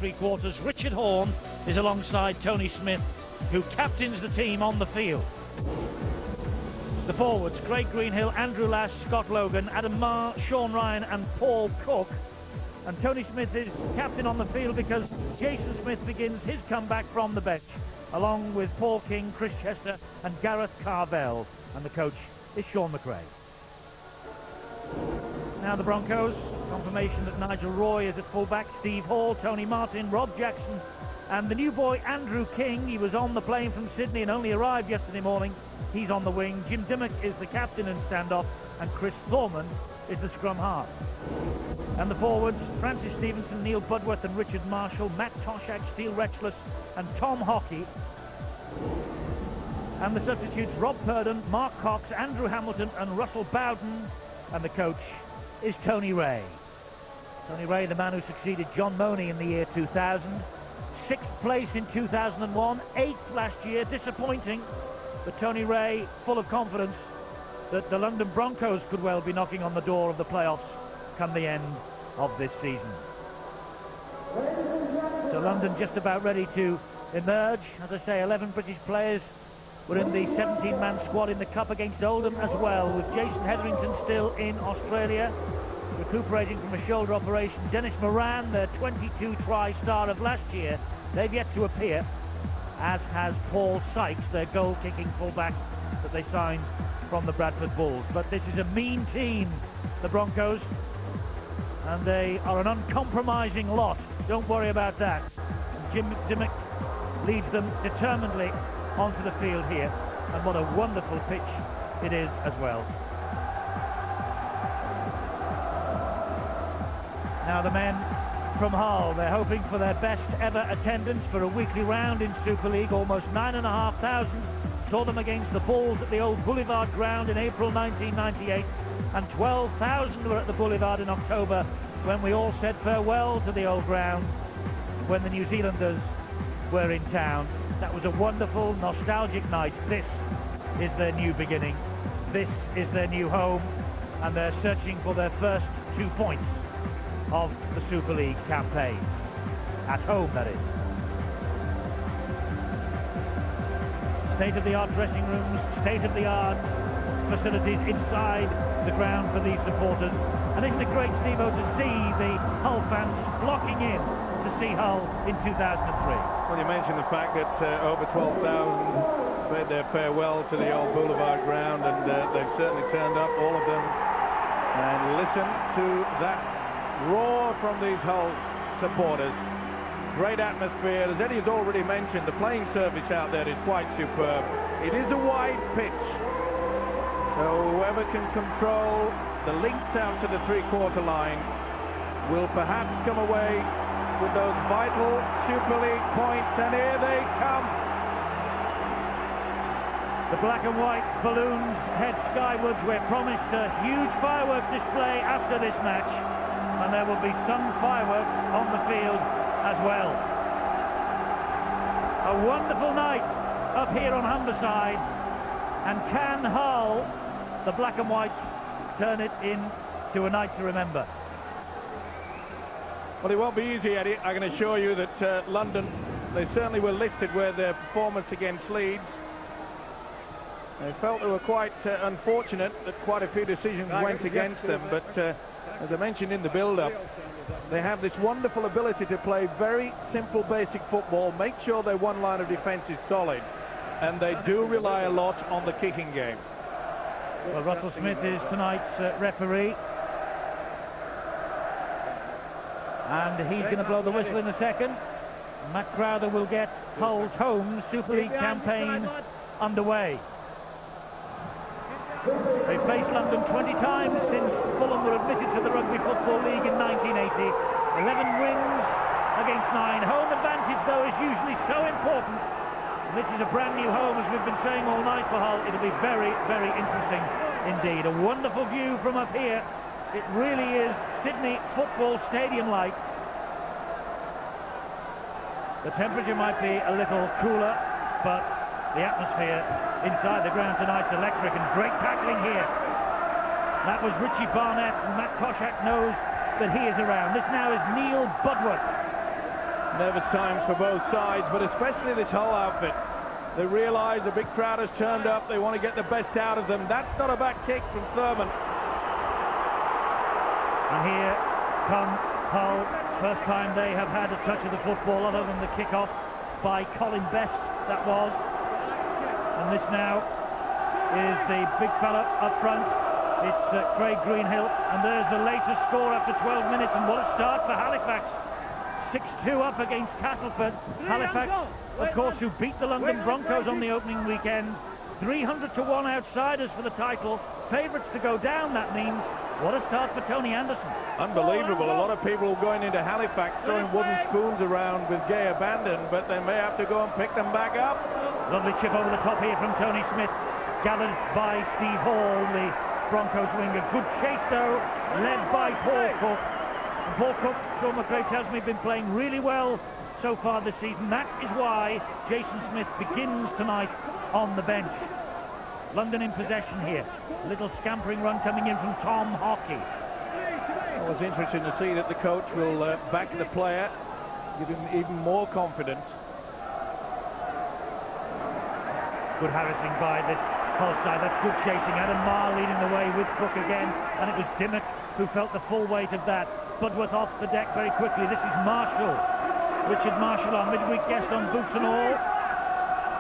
three-quarters. Richard Horne is alongside Tony Smith, who captains the team on the field. The forwards, Craig Greenhill, Andrew Lash, Scott Logan, Adam Marr, Sean Ryan and Paul Cook. And Tony Smith is captain on the field because Jason Smith begins his comeback from the bench, along with Paul King, Chris Chester and Gareth Carvell. And the coach is Sean McRae. Now the Broncos, confirmation that Nigel Roy is at fullback, Steve Hall, Tony Martin, Rob Jackson and the new boy Andrew King. He was on the plane from Sydney and only arrived yesterday morning. He's on the wing. Jim Dimmock is the captain in standoff and Chris Thorman is the scrum half. And the forwards, Francis Stevenson, Neil Budworth and Richard Marshall, Matt Toshak, Steele Rexless and Tom Hockey. And the substitutes, Rob Purdon, Mark Cox, Andrew Hamilton and Russell Bowden. And the coach is Tony Ray. Tony Ray, the man who succeeded John Money in the year 2000. 6th place in 2001, 8th last year, disappointing. But Tony Ray, full of confidence that the London Broncos could well be knocking on the door of the playoffs come the end of this season. So London just about ready to emerge. As I say, 11 British players were in the 17-man squad in the Cup against Oldham as well, with Jason Hetherington still in Australia, recuperating from a shoulder operation. Dennis Moran, their 22-try star of last year, they've yet to appear, as has Paul Sykes, their goal-kicking fullback that they signed from the Bradford Bulls. But this is a mean team, the Broncos, and they are an uncompromising lot. Don't worry about that. And Jim Dimmock leads them determinedly onto the field here, and what a wonderful pitch it is as well. Now the men from Hull, they're hoping for their best ever attendance for a weekly round in Super League. Almost 9,500 saw them against the Bulls at the old Boulevard ground in April 1998, and 12,000 were at the Boulevard in October when we all said farewell to the old ground when the New Zealanders were in town. That was a wonderful, nostalgic night. This is their new beginning. This is their new home, and they're searching for their first 2 points of the Super League campaign. At home, that is. State-of-the-art dressing rooms, state-of-the-art facilities inside the ground for these supporters. And isn't it great, Steve-O, to see the Hull fans flocking in to see Hull in 2003? Well, you mentioned the fact that over 12,000 made their farewell to the old Boulevard ground, and they've certainly turned up, all of them. And listen to that roar from these Hull supporters. Great atmosphere. As Eddie has already mentioned, the playing surface out there is quite superb. It is a wide pitch, so whoever can control the links out to the three-quarter line will perhaps come away with those vital Super League points, and here they come. The black and white balloons head skywards. We're promised a huge fireworks display after this match, and there will be some fireworks on the field as well. A wonderful night up here on Humberside, and can Hull, the black and whites, turn it into a night to remember? Well, it won't be easy, Eddie. I can assure you that London, they certainly were lifted with their performance against Leeds. They felt they were quite unfortunate that quite a few decisions went against them, but as I mentioned in the build-up, they have this wonderful ability to play very simple, basic football, make sure their one line of defence is solid, and they do rely a lot on the kicking game. Well, Russell Smith is tonight's referee, and he's going to blow the whistle in a second. Matt Crowther will get Hull's home Super League campaign underway. They've faced London 20 times since Fulham were admitted to the Rugby Football League in 1980. 11 wins against 9. Home advantage, though, is usually so important. And this is a brand new home, as we've been saying all night for Hull. It'll be very, very interesting indeed. A wonderful view from up here. It really is Sydney Football Stadium-like. The temperature might be a little cooler, but the atmosphere inside the ground tonight's electric, and great tackling here. That was Richie Barnett, and Matt Toshak knows that he is around. This now is Neil Budworth. Nervous times for both sides, but especially this whole outfit. They realise the big crowd has turned up. They want to get the best out of them. That's not a back kick from Thurman. And here come Hull. First time they have had a touch of the football other than the kick-off by Colin Best, that was. And this now is the big fella up front. It's Craig Greenhill. And there's the latest score after 12 minutes. And what a start for Halifax. 6-2 up against Castleford. Halifax, of course, who beat the London Broncos on the opening weekend. 300-1 outsiders for the title. Favourites to go down, that means. What a start for Tony Anderson. Unbelievable. A lot of people going into Halifax throwing wooden spoons around with gay abandon, but they may have to go and pick them back up. Lovely chip over the top here from Tony Smith. Gathered by Steve Hall, the Broncos winger. Good chase, though, led by Paul Cook. And Paul Cook, Sean McRae tells me, been playing really well so far this season. That is why Jason Smith begins tonight on the bench. London in possession here. A little scampering run coming in from Tom Hockey. Well, it's interesting to see that the coach will back the player, give him even more confidence. Good harassing by this Hull side. That's good chasing. Adam Marr leading the way with Cook again. And it was Dimmock who felt the full weight of that. Budworth off the deck very quickly. This is Marshall. Richard Marshall, our midweek guest on Boots and All.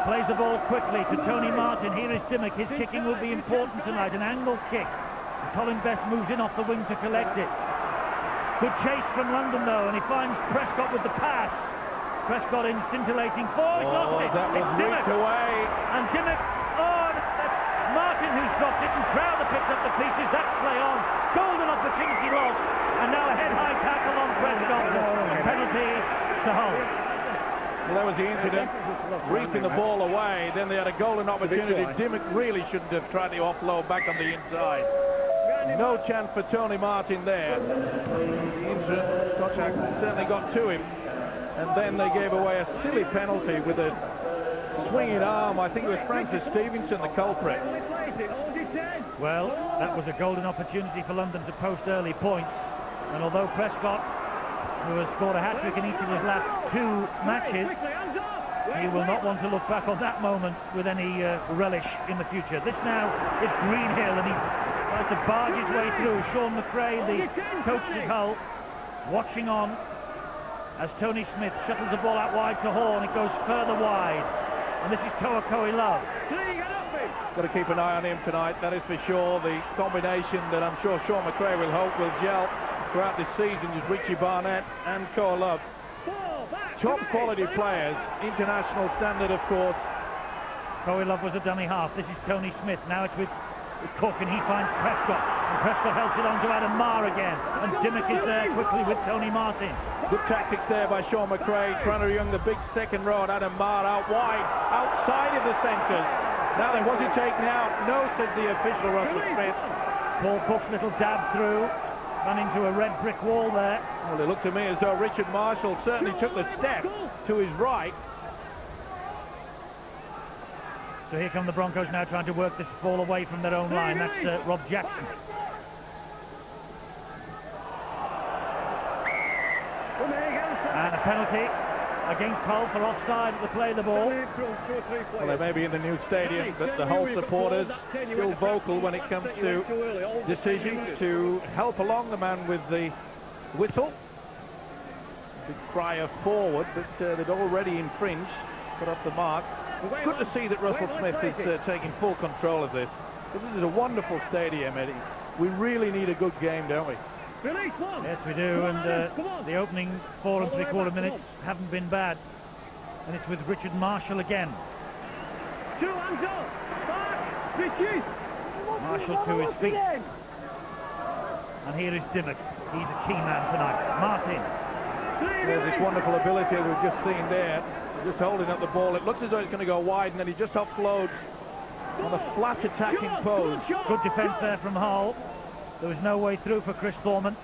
Plays the ball quickly to Tony Martin. Here is Dimmock. His kicking will be important tonight. An angle kick. And Colin Best moves in off the wing to collect it. Good chase from London, though, and he finds Prescott with the pass. Prescott in scintillating forward. He's lost it. That was Dimmock. away. And Dimmock, that's Martin who's dropped it, and Crowder picks up the pieces. That's play on. Golden opportunity lost. And now a head-high tackle on Prescott. Penalty to Hull. Well, that was the incident. Reefing the ball away. Then they had a golden opportunity. Dimmock really shouldn't have tried to offload back on the inside. No chance for Tony Martin there. The incident, Kochak certainly got to him. And then they gave away a silly penalty with a swinging arm. I think it was Francis Stevenson, the culprit. Well, that was a golden opportunity for London to post early points. And although Prescott, who has scored a hat-trick in each of his last 2 matches, he will not want to look back on that moment with any relish in the future. This now is Greenhill, and he tries to barge his way through. Sean McRae, the coach at Hull, watching on as Tony Smith shuttles the ball out wide to Horn. It goes further wide. And this is Toa Koilov. Got to keep an eye on him tonight, that is for sure. The combination that I'm sure Sean McRae will hope will gel throughout this season is Richie Barnett and Koilov. Top quality players, international standard, of course. Koilov was a dummy half. This is Tony Smith. Now it's with Cook, and he finds Prescott. And Prescott helps it on to Adam Marr again. And Dimmock is there quickly with Tony Martin. Good tactics there by Sean McRae, trying to young the big second row. Adam Marr out wide, outside of the centres. Now then, was he taken out? No, said the official, Russell Smith. Paul Cook's little dab through. Run into a red brick wall there. Well, it looked to me as though Richard Marshall certainly took the step to his right. So here come the Broncos now trying to work this ball away from their own line. That's Rob Jackson. And a penalty against Hull for offside at the play of the ball. Well, they may be in the new stadium, but the Hull supporters still vocal when it comes to decisions to help along the man with the whistle. Big cry of forward, but they'd already infringed, put off the mark. Good to see that Russell Smith is taking full control of this. This is a wonderful stadium, Eddie. We really need a good game, don't we? Yes, we do, and the opening 4 3/4 minutes haven't been bad. And it's with Richard Marshall again. Marshall to his feet. And here is Dimmock. He's a key man tonight. Martin. There's this wonderful ability that we've just seen there. Just holding up the ball. It looks as though it's going to go wide, and then he just offloads on a flat attacking pose. Good defence there from Hull. There was no way through for Chris Thorman.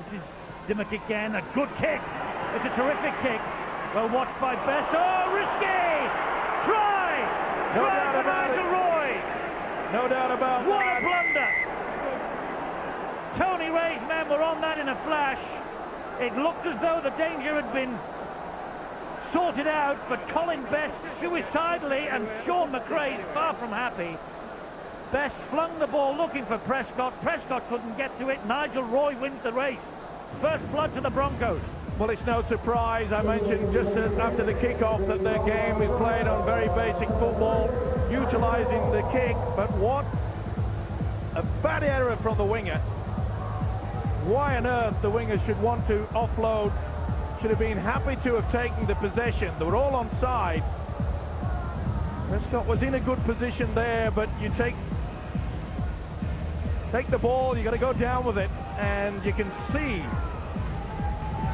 This is Dimmock again. A good kick. It's a terrific kick. Well watched by Best. Oh, risky! Try! No Try doubt for about Nigel it. Roy! No doubt about What that. a blunder! Tony Ray's men were on that in a flash. It looked as though the danger had been sorted out, but Colin Best suicidally, and Sean McRae is far from happy. Best flung the ball looking for Prescott. Prescott couldn't get to it. Nigel Roy wins the race. First blood to the Broncos. Well, it's no surprise. I mentioned just after the kick-off that their game is played on very basic football, utilising the kick. But what a bad error from the winger. Why on earth the winger should want to offload? Should have been happy to have taken the possession. They were all onside. Prescott was in a good position there, but you take the ball, you got to go down with it, and you can see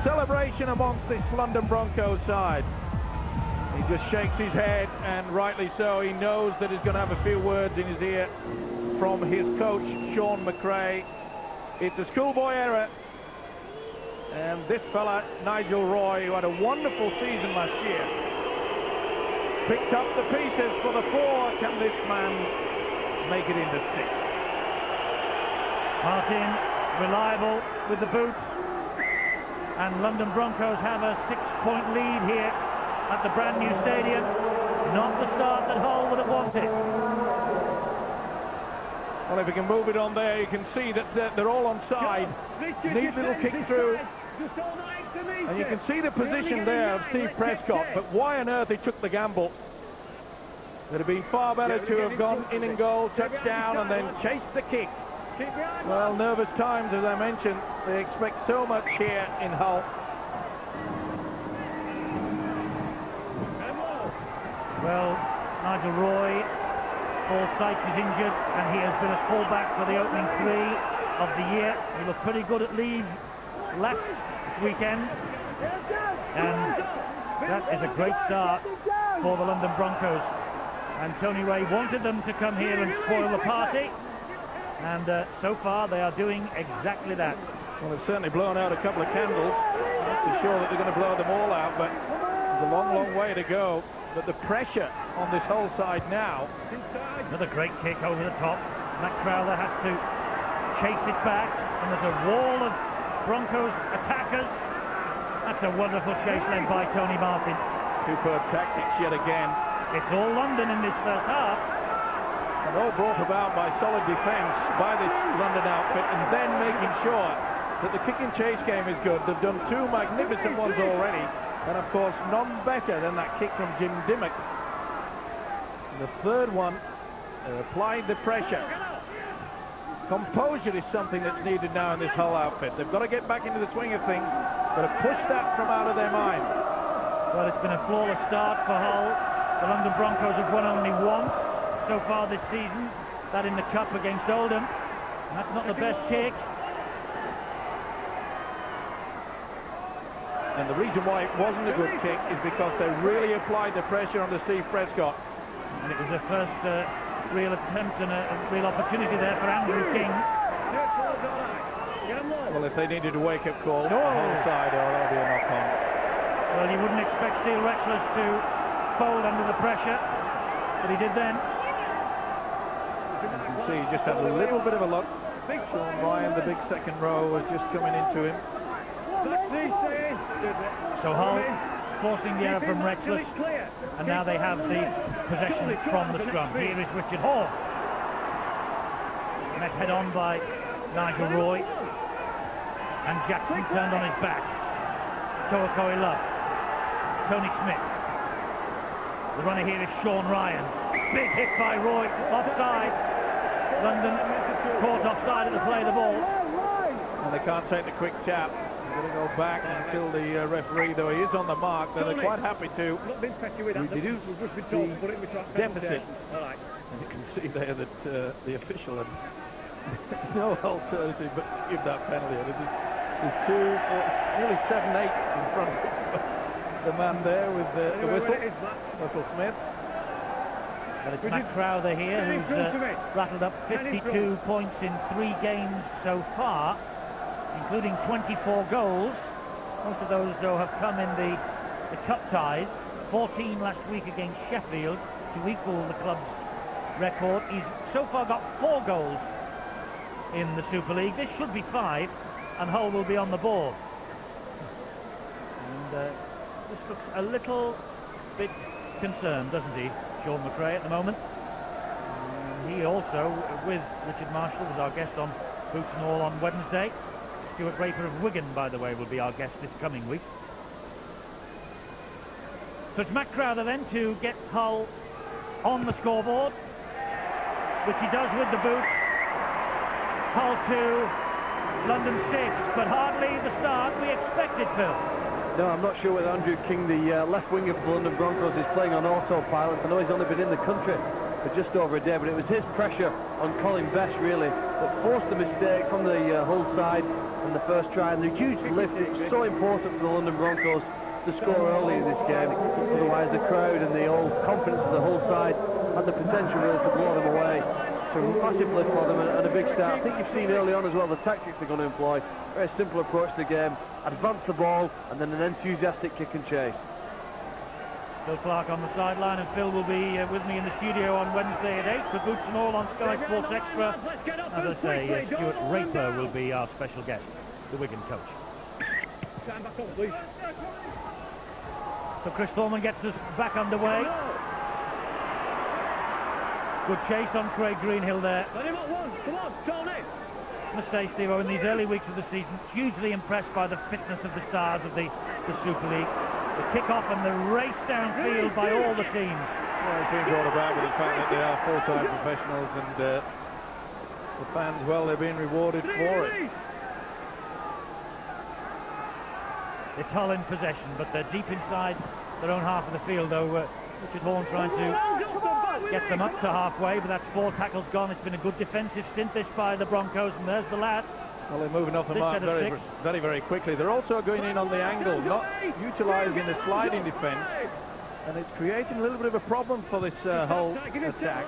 celebration amongst this London Broncos side. He just shakes his head, and rightly so. He knows that he's going to have a few words in his ear from his coach, Sean McRae. It's a schoolboy error, and this fella, Nigel Roy, who had a wonderful season last year, picked up the pieces for the 4. Can this man make it into 6? Martin, reliable with the boot. And London Broncos have a 6-point lead here at the brand new stadium. Not the start that Hull would have wanted. Well, if we can move it on there, you can see that they're all onside. Neat little kick through. And you can see the position there of Steve Prescott, but why on earth he took the gamble? It would have been far better to have gone in and goal, touchdown, and then chased the kick. Well, nervous times, as I mentioned. They expect so much here in Hull. Well, Nigel Roy, Paul Sykes is injured, and he has been a fullback for the opening 3 of the year. He looked pretty good at Leeds last weekend, and that is a great start for the London Broncos. And Tony Ray wanted them to come here and spoil the party, and so far they are doing exactly that. Well, they've certainly blown out a couple of candles. I'm not too sure that they're going to blow them all out, but there's a long, long way to go. But the pressure on this whole side now. Another great kick over the top. Matt Crowther has to chase it back, and there's a wall of Broncos attackers. That's a wonderful chase led by Tony Martin. Superb tactics yet again. It's all London in this first half. And all brought about by solid defence by this London outfit, and then making sure that the kick and chase game is good. They've done 2 magnificent ones already, and of course none better than that kick from Jim Dimmock. And the third one, applied the pressure. Composure is something that's needed now in this Hull outfit. They've got to get back into the swing of things, got to push that from out of their minds. Well, it's been a flawless start for Hull. The London Broncos have won only once so far this season, that in the Cup against Oldham. And that's not the best kick. And the reason why it wasn't a good kick is because they really applied the pressure onto Steve Prescott. And it was the first real attempt and a real opportunity there for Andrew King. Well, if they needed a wake-up call, the whole side, that'll be a knock-on. Well, you wouldn't expect Steel Reckless to fold under the pressure, but he did then. You can see he just had a little bit of a look. Sean Ryan, the big second row, was just coming into him. So Hull forcing the error from Reckless, and now they have the possession from the scrum. Here is Richard Hall. Met head on by Nigel Roy, and Jackson turned on his back. Toakoi Love, Tony Smith. The runner here is Sean Ryan. Big hit by Roy, offside. London caught offside at the play of the ball. And they can't take the quick tap. They're going to go back and kill the referee, though he is on the mark. They're quite happy to reduce the deficit. And you can see there that the official had no alternative but to give that penalty. There's nearly 7-8 in front of the man there with the whistle, Russell Smith. But it's Matt Crowther here, who's rattled up 52 points in 3 games so far, including 24 goals. Most of those, though, have come in the cup ties. 14 last week against Sheffield to equal the club's record. He's so far got 4 goals in the Super League. This should be 5, and Hull will be on the board. And This looks a little bit concerned, doesn't he, Sean McRae, at the moment? He also, with Richard Marshall, was our guest on Boots and All on Wednesday. Stuart Raper of Wigan, by the way, will be our guest this coming week. So it's Matt Crowther then to get Hull on the scoreboard, which he does with the boot. Hull 2, London 6, but hardly the start we expected, Phil. No, I'm not sure whether Andrew King, the left wing of the London Broncos, is playing on autopilot. I know he's only been in the country for just over a day, but it was his pressure on Colin Best, really, that forced the mistake from the Hull side in the first try. And the huge lift, it's so important for the London Broncos to score early in this game. Otherwise, the crowd and the old confidence of the Hull side had the potential really to blow them away. So massive lift for them and a big start. I think you've seen early on as well the tactics they're going to employ. Very simple approach to the game. Advance the ball and then an enthusiastic kick and chase. Phil Clark on the sideline, and Phil will be with me in the studio on Wednesday at 8 for Boots and All on Sky Sports Extra. As I say, Stuart Raper will be our special guest, the Wigan coach. Stand back up, please. So Chris Thorman gets us back underway. Good chase on Craig Greenhill there. Let him up one. Come on, Tony. I must say, Steve-O, in these early weeks of the season, hugely impressed by the fitness of the stars of the Super League. The kick-off and the race downfield by all the teams. Well, it's been brought about with the fact that they are full-time professionals, and the fans, well, they're being rewarded for it. It's Hull in possession, but they're deep inside their own half of the field, though. Richard Horn trying to get them up to halfway, but that's 4 tackles gone. It's been a good defensive stint this by the Broncos, and there's the last. Well, they're moving off the mark very quickly. They're also going in on the angle, not utilising the sliding defence, and it's creating a little bit of a problem for this Hull attack.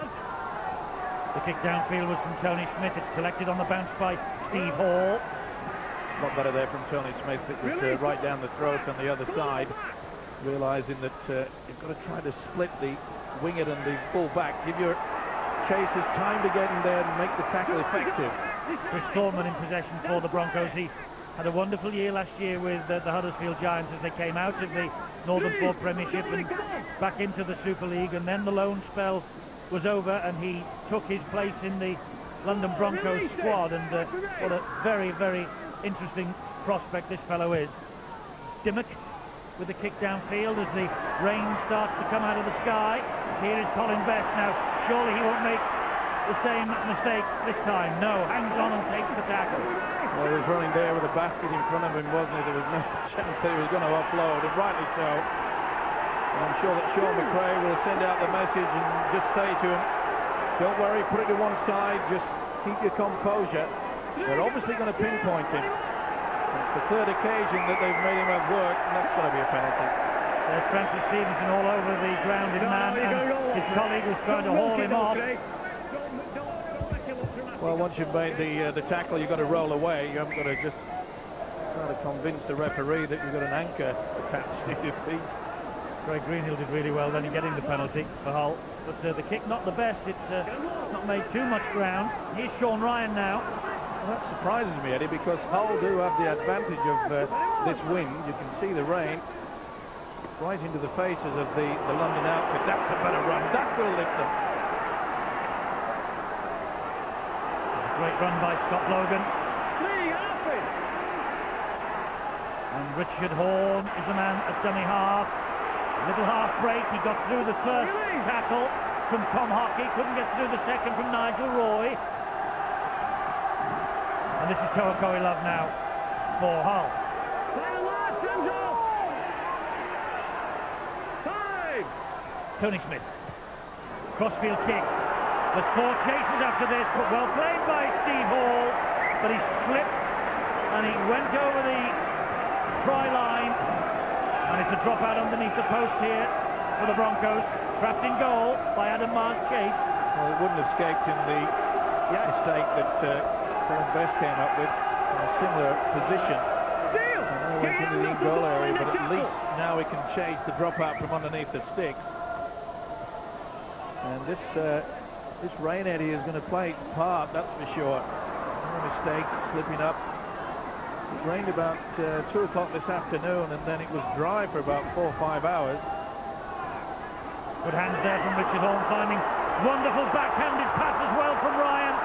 The kick downfield was from Tony Smith. It's collected on the bounce by Steve Hall. A lot better there from Tony Smith. It was right down the throat on the other side, realising that you've got to try to split the winger and the full-back. Give your chasers time to get in there and make the tackle effective. Chris Thorman in possession for the Broncos. He had a wonderful year last year with the Huddersfield Giants as they came out of the Northern Fourth Premiership and back into the Super League, and then the loan spell was over and he took his place in the London Broncos squad, and what a very, very interesting prospect this fellow is. Dimmock with the kick downfield as the rain starts to come out of the sky. Here is Colin Best. Now, surely he won't make the same mistake this time. No, hangs on and takes the tackle. Well, he was running there with a basket in front of him, wasn't he? There was no chance that he was going to offload, and rightly so. And I'm sure that Sean McRae will send out the message and just say to him, don't worry, put it to one side, just keep your composure. They're obviously going to pinpoint him. It's the third occasion that they've made him have work, and that's going to be a penalty. There's Francis Stevenson all over the grounded man, and his colleague was trying to haul him off. Well, once you've made the tackle, you've got to roll away. You haven't got to just try to convince the referee that you've got an anchor attached to your feet. Craig Greenhill did really well then in getting the penalty for Hull, but the kick not the best. It's not made too much ground. Here's Sean Ryan now. Well, that surprises me, Eddie, because Hull do have the advantage of this wind. You can see the rain right into the faces of the London outfit. That's a better run. That will lift them. Great run by Scott Logan. And Richard Horn is the man at dummy half. A little half break. He got through the first tackle from Tom Hockey. Couldn't get through the second from Nigel Roy. And this is Toakoe Love now for Hull. Tony Smith. Crossfield kick. There's 4 chases after this, but well played by Steve Hall. But he slipped and he went over the try line. And it's a drop out underneath the post here for the Broncos. Trapped in goal by Adam Mars-Chase. Well, it wouldn't have escaped him the mistake that Colin Best came up with in a similar position. And he went into the in-goal area, but at least now he can chase the drop out from underneath the sticks. And this rain, Eddie, is going to play its part, that's for sure. No mistake, slipping up. It rained about 2 o'clock this afternoon, and then it was dry for about 4 or 5 hours. Good hands there from Richard Horne, finding wonderful backhanded pass as well from Ryan.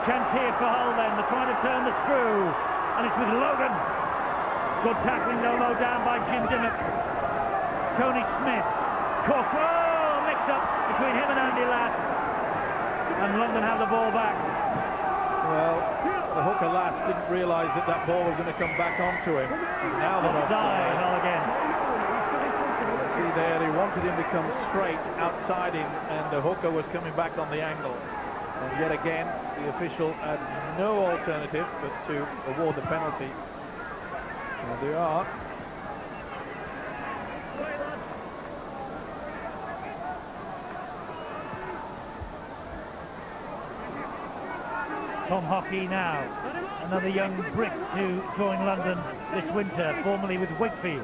Chance here for Hull then, they're trying to turn the screw, and it's with Logan. Good tackling though, low down by Jim Dimmock. Tony Smith. Cook, oh, mixed up between him and Andy Lass. And London have the ball back. Well, the hooker Lass didn't realise that that ball was going to come back onto him. Now they're offside. Hull again. See there, he wanted him to come straight outside him, and the hooker was coming back on the angle. And yet again, the official had no alternative but to award the penalty. There they are. Tom Hockey now, another young Brit to join London this winter, formerly with Wakefield.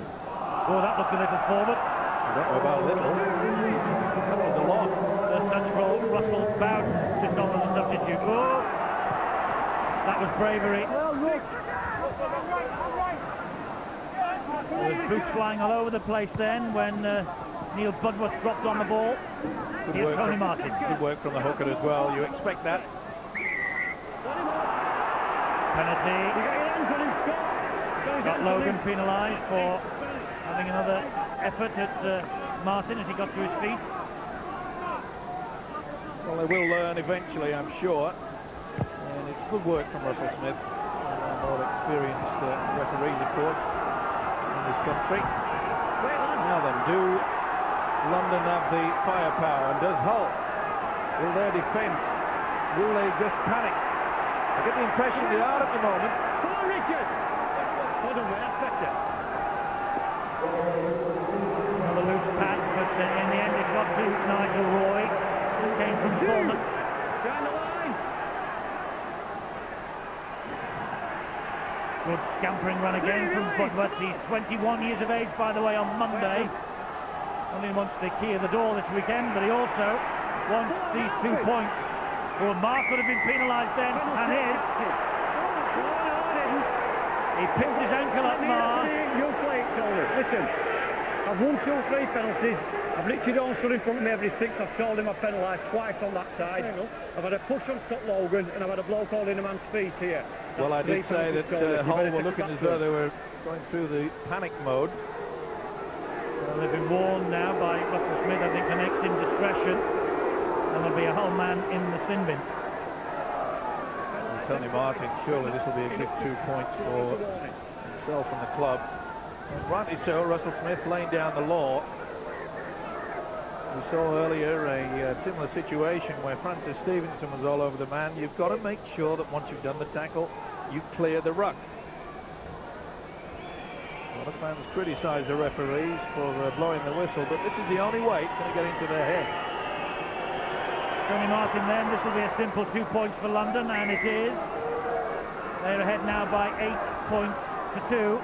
Oh, that looked a little forward. I don't know about little. That was a lot. First touch for Russell Bowden, just on as a substitute. Oh, that was bravery. There was boots flying all over the place then when Neil Budworth dropped on the ball. Here's Tony Martin. Good work from the hooker as well. You expect that. Penalty. Got Logan penalised for having another effort at Martin as he got to his feet. Well, they will learn eventually, I'm sure. And it's good work from Russell Smith. More experienced referees, of course, in this country. Now then, do London have the firepower? And does Hull? Will their defence? Will they just panic? I get the impression they are at the moment. Come on, Richard! Hold on, that's better. Another loose pass, but in the end it got to Nigel Roy. It came from Bournemouth. Down the line! Good scampering run again from Budworth. He's 21 years of age, by the way, on Monday. Only wants the key of the door this weekend, but he also wants these 2 points. Well, Mark would have been penalised then, and is. He picked his ankle up, Mark. You play it, Tony. Listen, I've won 2-3 penalties. I've Richard Horne stood in front of me every 6. I've told him I've penalised twice on that side. I've had a push on Scott Logan, and I've had a bloke holding a man's feet here. Well, I did say that Hull were looking as though they were going through the panic mode. Well, they've been warned now by Russell Smith, I think, for next indiscretion. And there'll be a Hull man in the sin bin. Tony Martin, surely this will be a good 2 points for himself and the club. And rightly so, Russell Smith laying down the law. We saw earlier a similar situation where Francis Stevenson was all over the man. You've got to make sure that once you've done the tackle, you clear the ruck. A lot of fans criticise the referees for blowing the whistle, but this is the only way it's going to get into their head. Tony Martin then, this will be a simple 2 points for London, and it is. They're ahead now by 8 points to 2.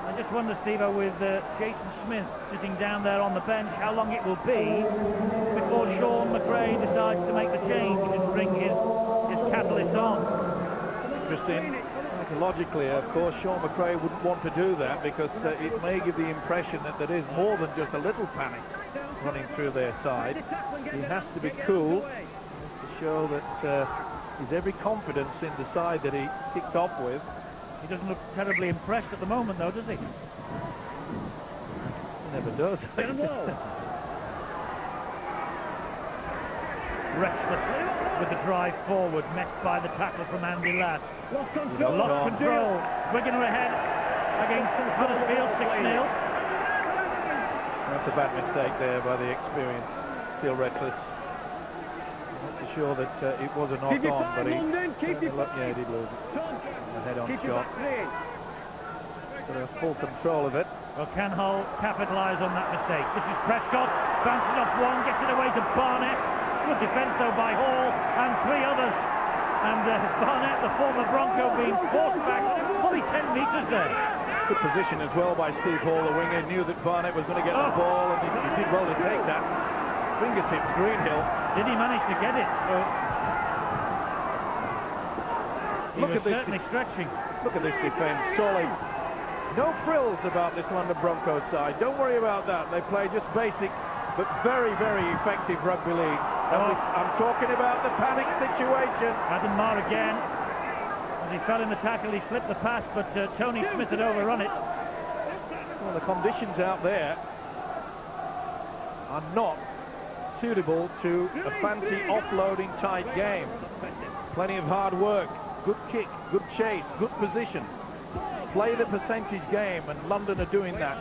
I just wonder, Steve-o, with Jason Smith sitting down there on the bench, how long it will be before Sean McRae decides to make the change and bring his catalyst on. Interesting. Logically, of course, Sean McRae wouldn't want to do that because it may give the impression that there is more than just a little panic running through their side. He has to be cool to show that he's every confidence in the side that he kicked off with. He doesn't look terribly impressed at the moment, though, does he? He never does. Restless with the drive forward, met by the tackle from Andy Lass. Lost control. Lost control. Wigan are ahead against Huddersfield 6-0. That's a bad mistake there by the experience. Still restless. I'm not so sure that it was a knock on, but he did lose it. A head-on shot. Got a full control of it. Well, can Hull capitalise on that mistake? This is Prescott, bounces off one, gets it away to Barnett. Good defence though by Hall and 3 others. And Barnett, the former Bronco, being forced back fully 10 metres there. Good position as well by Steve Hall, the winger. Knew that Barnett was going to get the ball, and he did well to take that. Fingertips, Greenhill. Did he manage to get it? Look at this. Certainly stretching. Look at this defence. Solid. No frills about this London Broncos side. Don't worry about that. They play just basic, but very, very effective rugby league. I'm talking about the panic situation. Adam Maher again. As he fell in the tackle, he slipped the pass, but Tony Smith had overrun it. Well, the conditions out there are not suitable to a fancy offloading tight game. Plenty of hard work, good kick, good chase, good position. Play the percentage game, and London are doing that.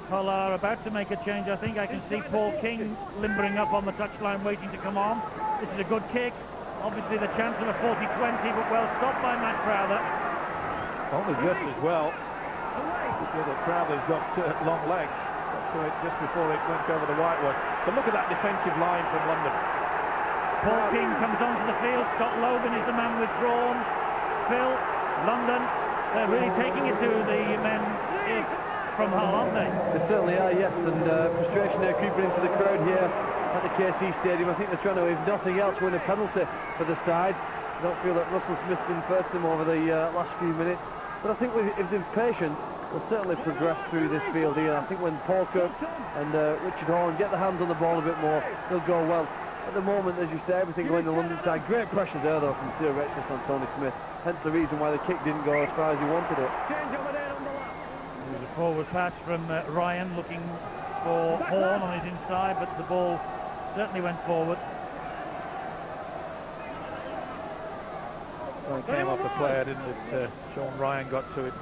Hull are about to make a change, I think. I can see Paul King limbering up on the touchline, waiting to come on. This is a good kick. Obviously the chance of a 40-20, but well stopped by Matt Crowther. Only just as well. Crowther's got long legs. Got to it just before it went over the whitewash. But look at that defensive line from London. Paul King comes onto the field. Scott Logan is the man withdrawn. Phil, London, they're really taking it to the men from Hull, aren't they? They certainly are, yes, and frustration there creeping into the crowd here at the KC Stadium. I think they're trying to, if nothing else, win a penalty for the side. I don't feel that Russell Smith's been fair to them over the last few minutes, but I think if they're patient, they'll certainly progress through this field here. I think when Paul Cook and Richard Horn get their hands on the ball a bit more, they'll go well. At the moment, as you say, everything going to the London side. Great pressure there, though, from Theo Rexus on Tony Smith. Hence the reason why the kick didn't go as far as he wanted it. There's a forward pass from Ryan, looking for Horn on his inside, but the ball certainly went forward. Well, it came off the player, didn't it? Sean Ryan got to it.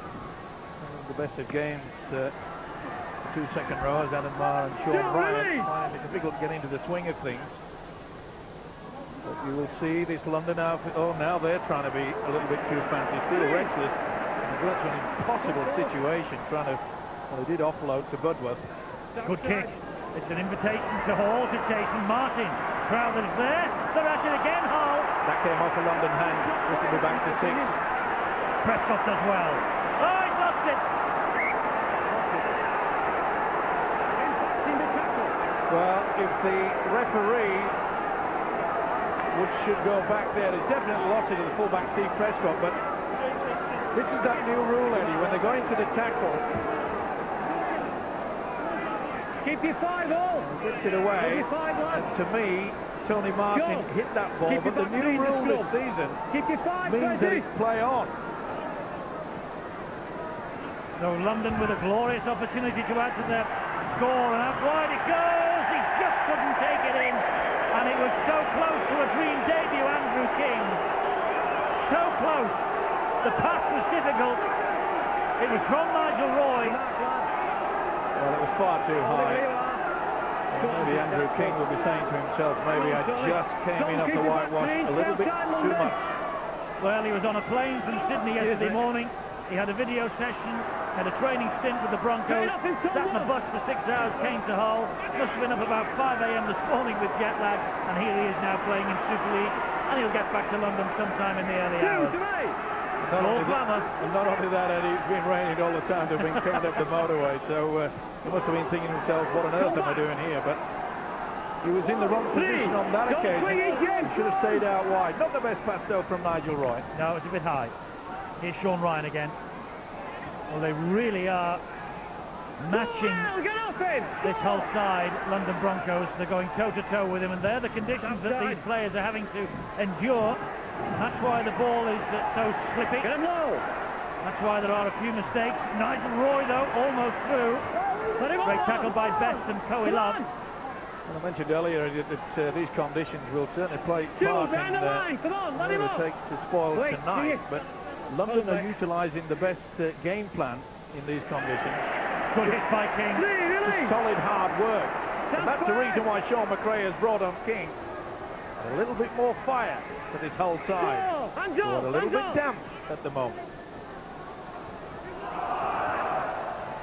The best of games, the two second rows, Adam Maher and Sean Ryan, find it difficult to get into the swing of things. But you will see this London outfit. Oh, now they're trying to be a little bit too fancy. Still Rexless in a virtually impossible situation, trying to, well, they did offload to Budworth. Good kick. It's an invitation to Hall, to Jason Martin. Crowther's there. They're at it again, Hall. That came off a London hand. This will be back to 6. Prescott does well. Oh, he's lost it. Well, if the referee should go back there, there's definitely lost it to the fullback Steve Prescott, but this is that new rule, Eddie, when they're going to the tackle. Keep your 5-all. Gets it away, and to me, Tony Martin hit that ball, but the new rule this season means that it's play on. So London with a glorious opportunity to add to their score, and out wide it goes. He just couldn't take it in, and it was so close to a dream debut, Andrew King. So close. The pass was difficult. It was from Nigel Roy. Well, it was far too high. Maybe Andrew King will be saying to himself, maybe I just came in off the whitewash a little bit too much. Well, he was on a plane from Sydney yesterday morning. He had a video session, had a training stint with the Broncos, sat in the bus for 6 hours, came to Hull, must have been up about 5 a.m. this morning with jet lag, and here he is now playing in Super League, and he'll get back to London sometime in the early hours. Not only that, Eddie, it's been raining all the time. They've been coming up the motorway, so he must have been thinking to himself, what on earth am I doing here? But he was in the wrong position on that occasion. He should have stayed out wide. Not the best pass, though, from Nigel Roy. No, it's a bit high. Here's Sean Ryan again. Well, they really are matching this whole side, London Broncos. They're going toe-to-toe with him, and they're the conditions that these players are having to endure. And that's why the ball is so slippy. Get him low. That's why there are a few mistakes. Nigel Roy, though, almost through. Great tackle by Best and Coe Love. Well, I mentioned earlier that these conditions will certainly play part in whatever it takes to spoil tonight, but London are utilising the best game plan in these conditions. Good hit by King. Just solid hard work. And that's the reason why Sean McRae has brought on King. A little bit more fire for this whole side. But a little bit damp at the moment.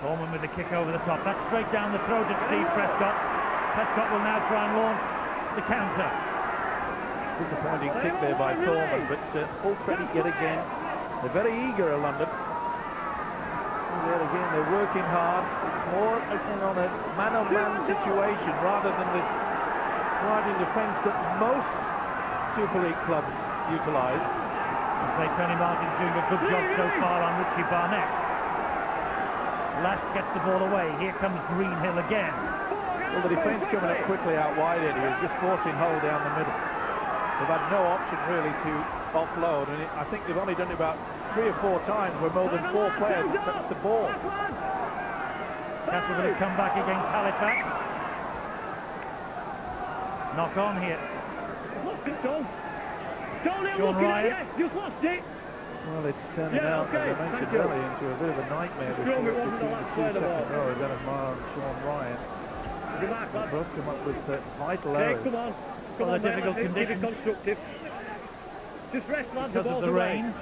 Coleman with the kick over the top. That's straight down the throat of Steve Prescott. Prescott will now try and launch the counter. Disappointing kick there by Thorman, but full credit yet again. They're very eager at London. And yet again, they're working hard. It's more on a man-on-man situation rather than this sliding defence that most Super League clubs utilise. Say Tony Martin's doing a good job so far on Richie Barnett. Last gets the ball away. Here comes Greenhill again. Well, the defence coming up quickly out wide, Eddie, is just forcing Hull down the middle. They've had no option really to offload, and I think they've only done it about 3 or 4 times where more than 4 players have touched the ball. Castle going to come back against Halifax. Knock on here. Sean Ryan. You've lost it. Well, it's turning out, as I mentioned earlier, into a bit of a nightmare between the two second rowers, Dennis Marr and Sean Ryan. They both come up with vital errors. Come on. Come on, difficult conditions. Constructive. Just rest, lads. Because of the rain.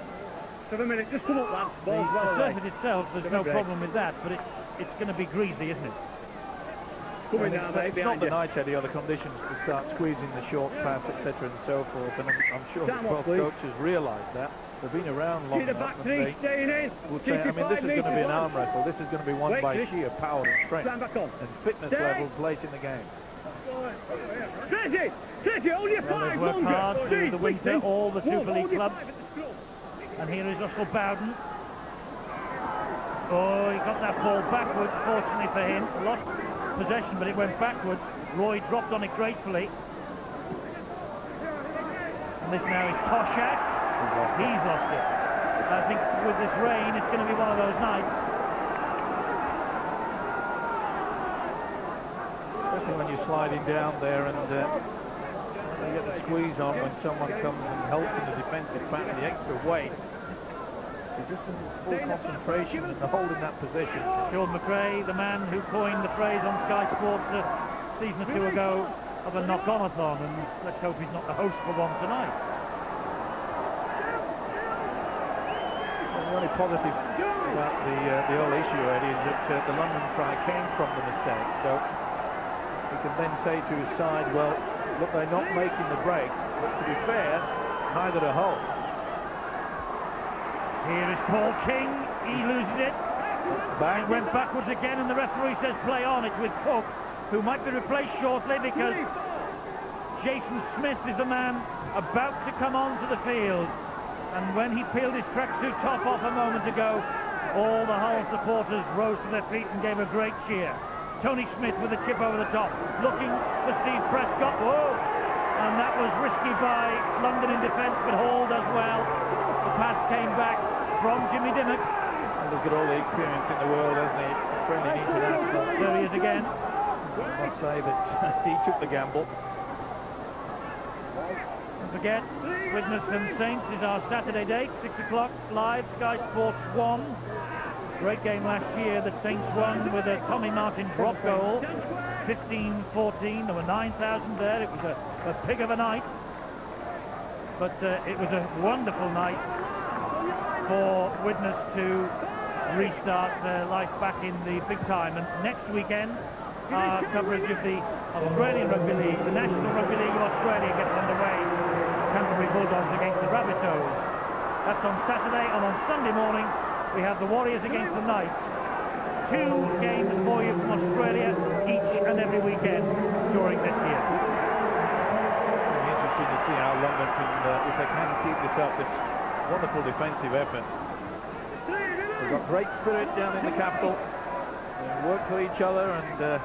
Just a minute, just come up, lads. Ball's well The away. surface itself, there's no problem with that, but it's going to be greasy, isn't it? Coming down, mate, It's not behind the you. night, Eddie, or the conditions to start squeezing the short pass, etc. and so forth, and I'm sure that Come on, both please. coaches realise that. They've been around long See the enough, back and three they staying in. would say, I mean, this is going to be an arm wrestle. This is going to be won Wait, by Chris. sheer power and strength Stand back on. and fitness Stay. levels late in the game. Tracy, hold your Well, five they've worked longer. hard through the winter, all the Super League hold your clubs. five at the scrum. And here is Russell Bowden. Oh, he got that ball backwards, fortunately for him. Lost possession, but it went backwards. Roy dropped on it gratefully. And this now is Toshak. He's lost it. I think with this rain, it's going to be one of those nights. Especially when you're sliding down there and you get the squeeze on when someone comes and helps in the defensive pattern, the extra weight. You're just in full concentration and they're holding that position. Sean McRae, the man who coined the phrase on Sky Sports a season or 2 ago of a knock-on-a-thon, and let's hope he's not the host for one tonight. Well, the only positive about the whole issue, Eddie, is that the London try came from the mistake, so he can then say to his side, well, look, they're not making the break, but to be fair, neither are Hull. Here is Paul King. He loses it. Back. It went backwards again, and the referee says play on. It's with Cook, who might be replaced shortly because Jason Smith is the man about to come onto the field. And when he peeled his tracksuit top off a moment ago, all the Hull supporters rose to their feet and gave a great cheer. Tony Smith with a chip over the top, looking for Steve Prescott. Whoa! And that was risky by London in defence, but Hall does well. The pass came back from Jimmy Dimmock. And he's got all the experience in the world, hasn't he? Australian international. There he is again. I must say that he took the gamble. Don't forget, Widnes and Saints is our Saturday date, 6 o'clock, live, Sky Sports 1. Great game last year that Saints won with a Tommy Martin drop goal, 15-14. There were 9,000 there. It was a pig of a night. But it was a wonderful night for Widnes to restart their life back in the big time. And next weekend, our coverage of the Australian Rugby League, the National Rugby League of Australia, gets underway. Canterbury Bulldogs against the Rabbitohs. That's on Saturday, and on Sunday morning we have the Warriors against the Knights. 2 games for you from Australia each and every weekend during this year. It'll be interesting to see how London can, if they can keep this up, this wonderful defensive effort. They've got great spirit down in the capital. They work for each other and they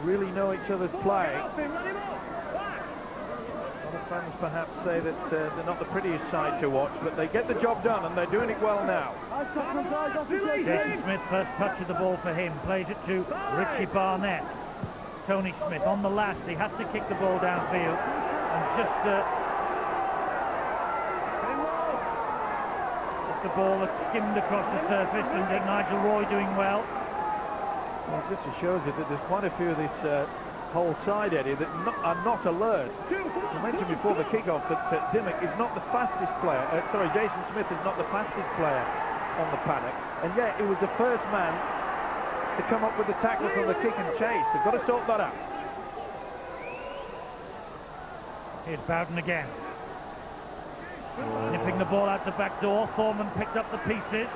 really know each other's play. A lot of fans perhaps say that they're not the prettiest side to watch, but they get the job done and they're doing it well now. Jason Smith, first touch of the ball for him, plays it to Richie Barnett. Tony Smith on the last, he has to kick the ball downfield and just the ball that skimmed across the surface, and Nigel Roy doing well. Well, it just shows you that there's quite a few of this whole side, Eddie, that are not alert. I mentioned before the kick-off that Dimmock is not the fastest player. Jason Smith is not the fastest player on the paddock, and yet it was the first man to come up with the tackle from the kick and chase. They've got to sort that out. Here's Bowden again. Nipping the ball out the back door. Thorman picked up the pieces.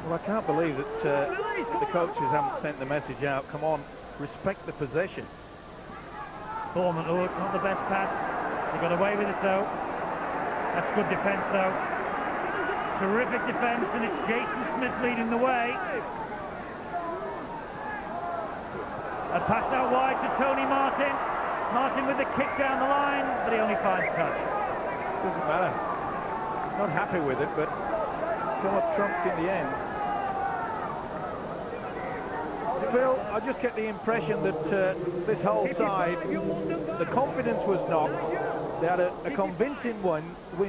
Well, I can't believe that the coaches haven't sent the message out. Come on, respect the possession. Thorman, oh, it's not the best pass. They got away with it though. That's good defence, though. Terrific defence, and it's Jason Smith leading the way. A pass out wide to Tony Martin. Martin with the kick down the line, but he only finds touch. Doesn't matter. Not happy with it, but come up trumps in the end. Phil, I just get the impression that this whole side, the confidence was knocked. They had a convincing win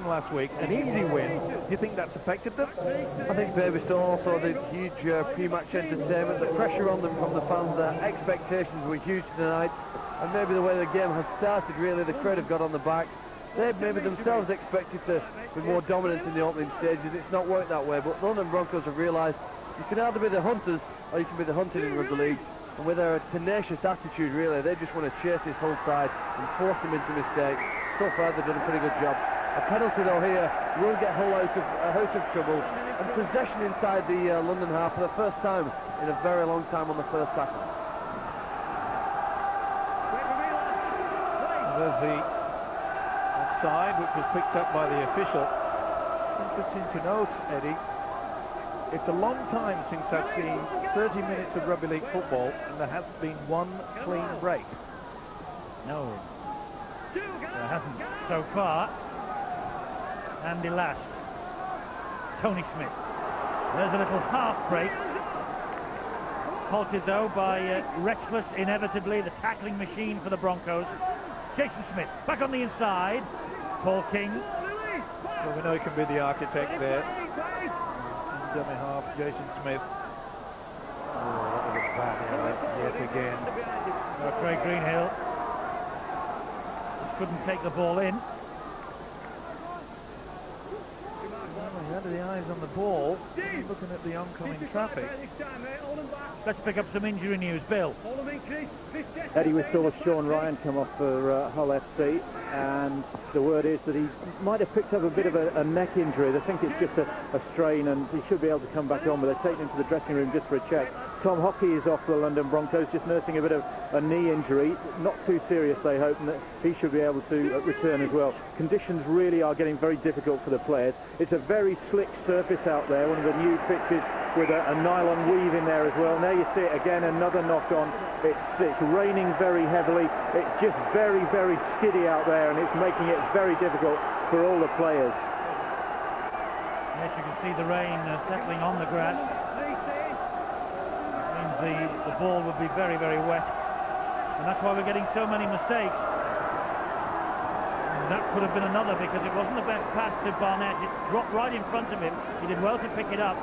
last week, an easy win. Do you think that's affected them? I think maybe so. Also the huge pre-match entertainment, the pressure on them from the fans, their expectations were huge tonight, and maybe the way the game has started, really, the crowd have got on the backs. They've maybe themselves expected to be more dominant in the opening stages. It's not worked that way, but London Broncos have realised you can either be the hunters or you can be the hunted in rugby league. And with their tenacious attitude, really, they just want to chase this whole side and force them into mistakes. So far, they've done a pretty good job. A penalty, though, here will get Hull out of trouble. And possession inside the London half for the first time in a very long time on the first tackle. There's the side, which was picked up by the official. Interesting to note, Eddie, it's a long time since I've seen 30 minutes of rugby league football and there hasn't been one clean break. No, there hasn't so far. Andy Last, Tony Smith. There's a little half break. Halted though by Rexless, inevitably, the tackling machine for the Broncos. Jason Smith back on the inside. Paul King. Well, we know he can be the architect there. Dummy half, Jason Smith. Oh, that was a bad error yet again. Craig Greenhill just couldn't take the ball in. Well, he had the eyes on the ball, looking at the oncoming traffic. Let's pick up some injury news. Bill. Eddie, we saw Sean Ryan come off for Hull FC, and the word is that he might have picked up a bit of a neck injury. They think it's just a strain, and he should be able to come back on, but they're taking him to the dressing room just for a check. Tom Hockey is off for the London Broncos, just nursing a bit of a knee injury. Not too serious, they hope, and that he should be able to return as well. Conditions really are getting very difficult for the players. It's a very slick surface out there, one of the new pitches with a nylon weave in there as well. Now you see it again, another knock on. It's raining very heavily. It's just very, very skiddy out there, and it's making it very difficult for all the players. Yes, you can see the rain settling on the grass. It means the ball would be very, very wet, and that's why we're getting so many mistakes. And that could have been another, because it wasn't the best pass to Barnett. It dropped right in front of him. He did well to pick it up.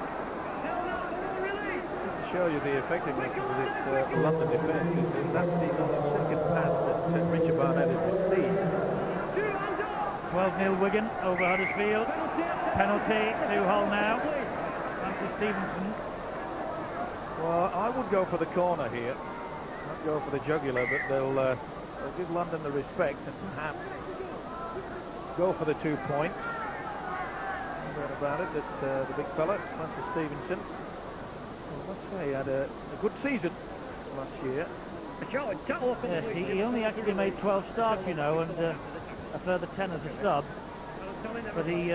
Show you the effectiveness of this London defence. That's the second pass that Richard Barnett has received. 12-0 Wigan over Huddersfield. Penalty to Hull now. Francis Stevenson. Well, I would go for the corner here. Not go for the jugular, but they'll give London the respect and perhaps go for the 2 points. No doubt about it that the big fella, Francis Stevenson, I must say, had a good season last year. Yes, he only actually made 12 starts, you know, and a further 10 as a sub. But he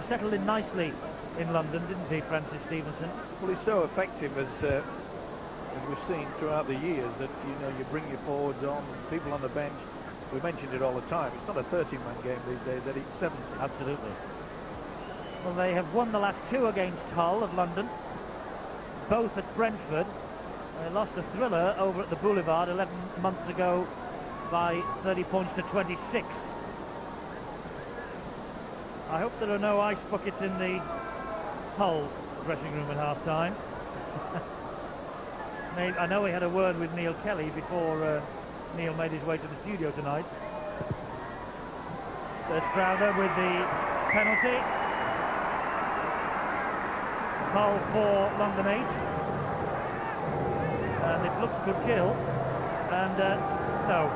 settled in nicely in London, didn't he, Francis Stevenson? Well, he's so effective, as we've seen throughout the years, that, you know, you bring your forwards on, people on the bench. We mentioned it all the time. It's not a 13-man game these days, that it's 17. Absolutely. Well, they have won the last 2 against Hull of London. Both at Brentford. They lost a thriller over at the Boulevard 11 months ago by 30 points to 26. I hope there are no ice buckets in the Hull dressing room at half-time. I know we had a word with Neil Kelly before Neil made his way to the studio tonight. There's Crowder with the penalty. Hull 4, London 8. And it looks good kill. And no.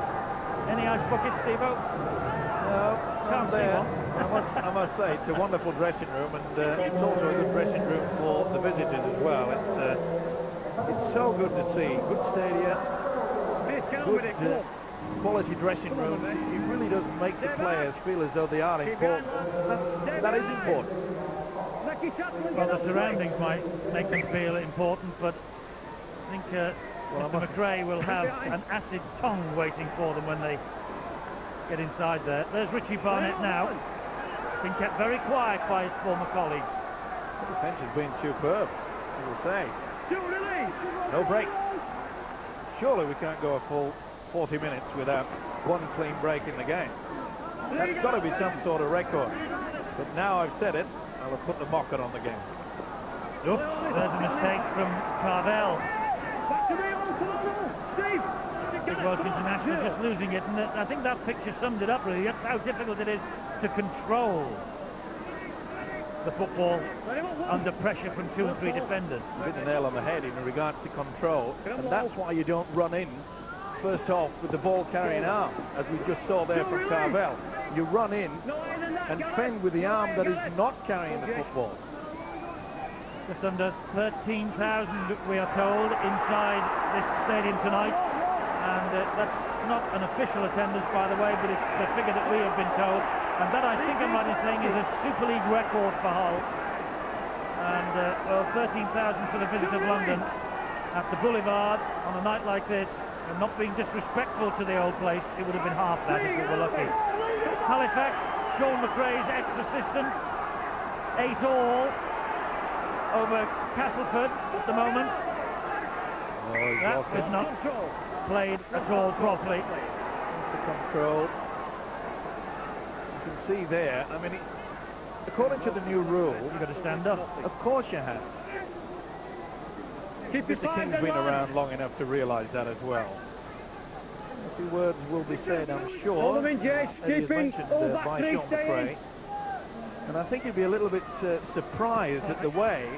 Any ice buckets, Steve-O? No, Can't see one. I must say, it's a wonderful dressing room, and it's also a good dressing room for the visitors as well. It's so good to see. Good stadium, good quality dressing rooms, it really does make the players feel as though they are important. That is important. Well, the surroundings might make them feel important, but I think Mr. McRae will have an acid tongue waiting for them when they get inside there. There's Richie Barnett now. Been kept very quiet by his former colleagues. The defence has been superb, I will say. No breaks. Surely we can't go a full 40 minutes without one clean break in the game. That's got to be some sort of record. But now I've said it, I'll have put the mocker on the game. Oops, there's a mistake from Carvel. Big Welsh International just losing it, and I think that picture summed it up really. That's how difficult it is to control the football under pressure from 2 and 3 defenders. You hit the nail on the head in regards to control, and that's why you don't run in first off with the ball carrying arm, as we just saw there from Carvel. You run in and fend with the arm that is not carrying the football. Just under 13,000, we are told, inside this stadium tonight, and that's not an official attendance, by the way, but it's the figure that we have been told, and that, I think I'm right in saying, is a Super League record for Hull. And well, 13,000 for the Visit of London at the Boulevard on a night like this, and not being disrespectful to the old place, it would have been half that if we were lucky. Halifax, Sean McRae's ex-assistant, 8-all over Castleford at the moment. That was not played at all properly. The control. You can see there, I mean, according to the new rule, You've got to stand up. of course you have. Mr. King's been around long enough to realise that as well. A few words will be said, I'm sure, Hold them in, Jace. as is Keeping mentioned all back by three Sean McRae. And I think he'd be a little bit surprised at the way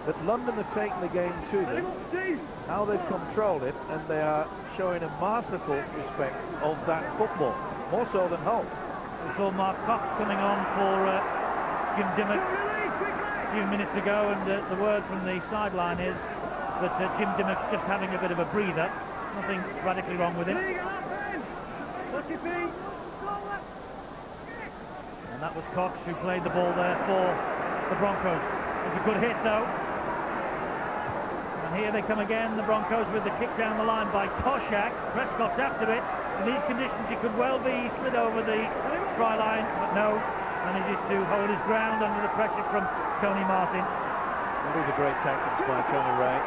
that London have taken the game to them, how they've controlled it, and they are showing a masterful respect of that football, more so than Hull. We saw Mark Cox coming on for Jim Dimmock a few minutes ago, and the word from the sideline is that Jim Dimmock's just having a bit of a breather. Nothing radically wrong with him. And that was Cox who played the ball there for the Broncos. It's a good hit though. And here they come again, the Broncos, with the kick down the line by Koshak. Prescott's after it. In these conditions he could well be slid over the try line, but no, manages to hold his ground under the pressure from Tony Martin. That is a great tactics by Tony Ray.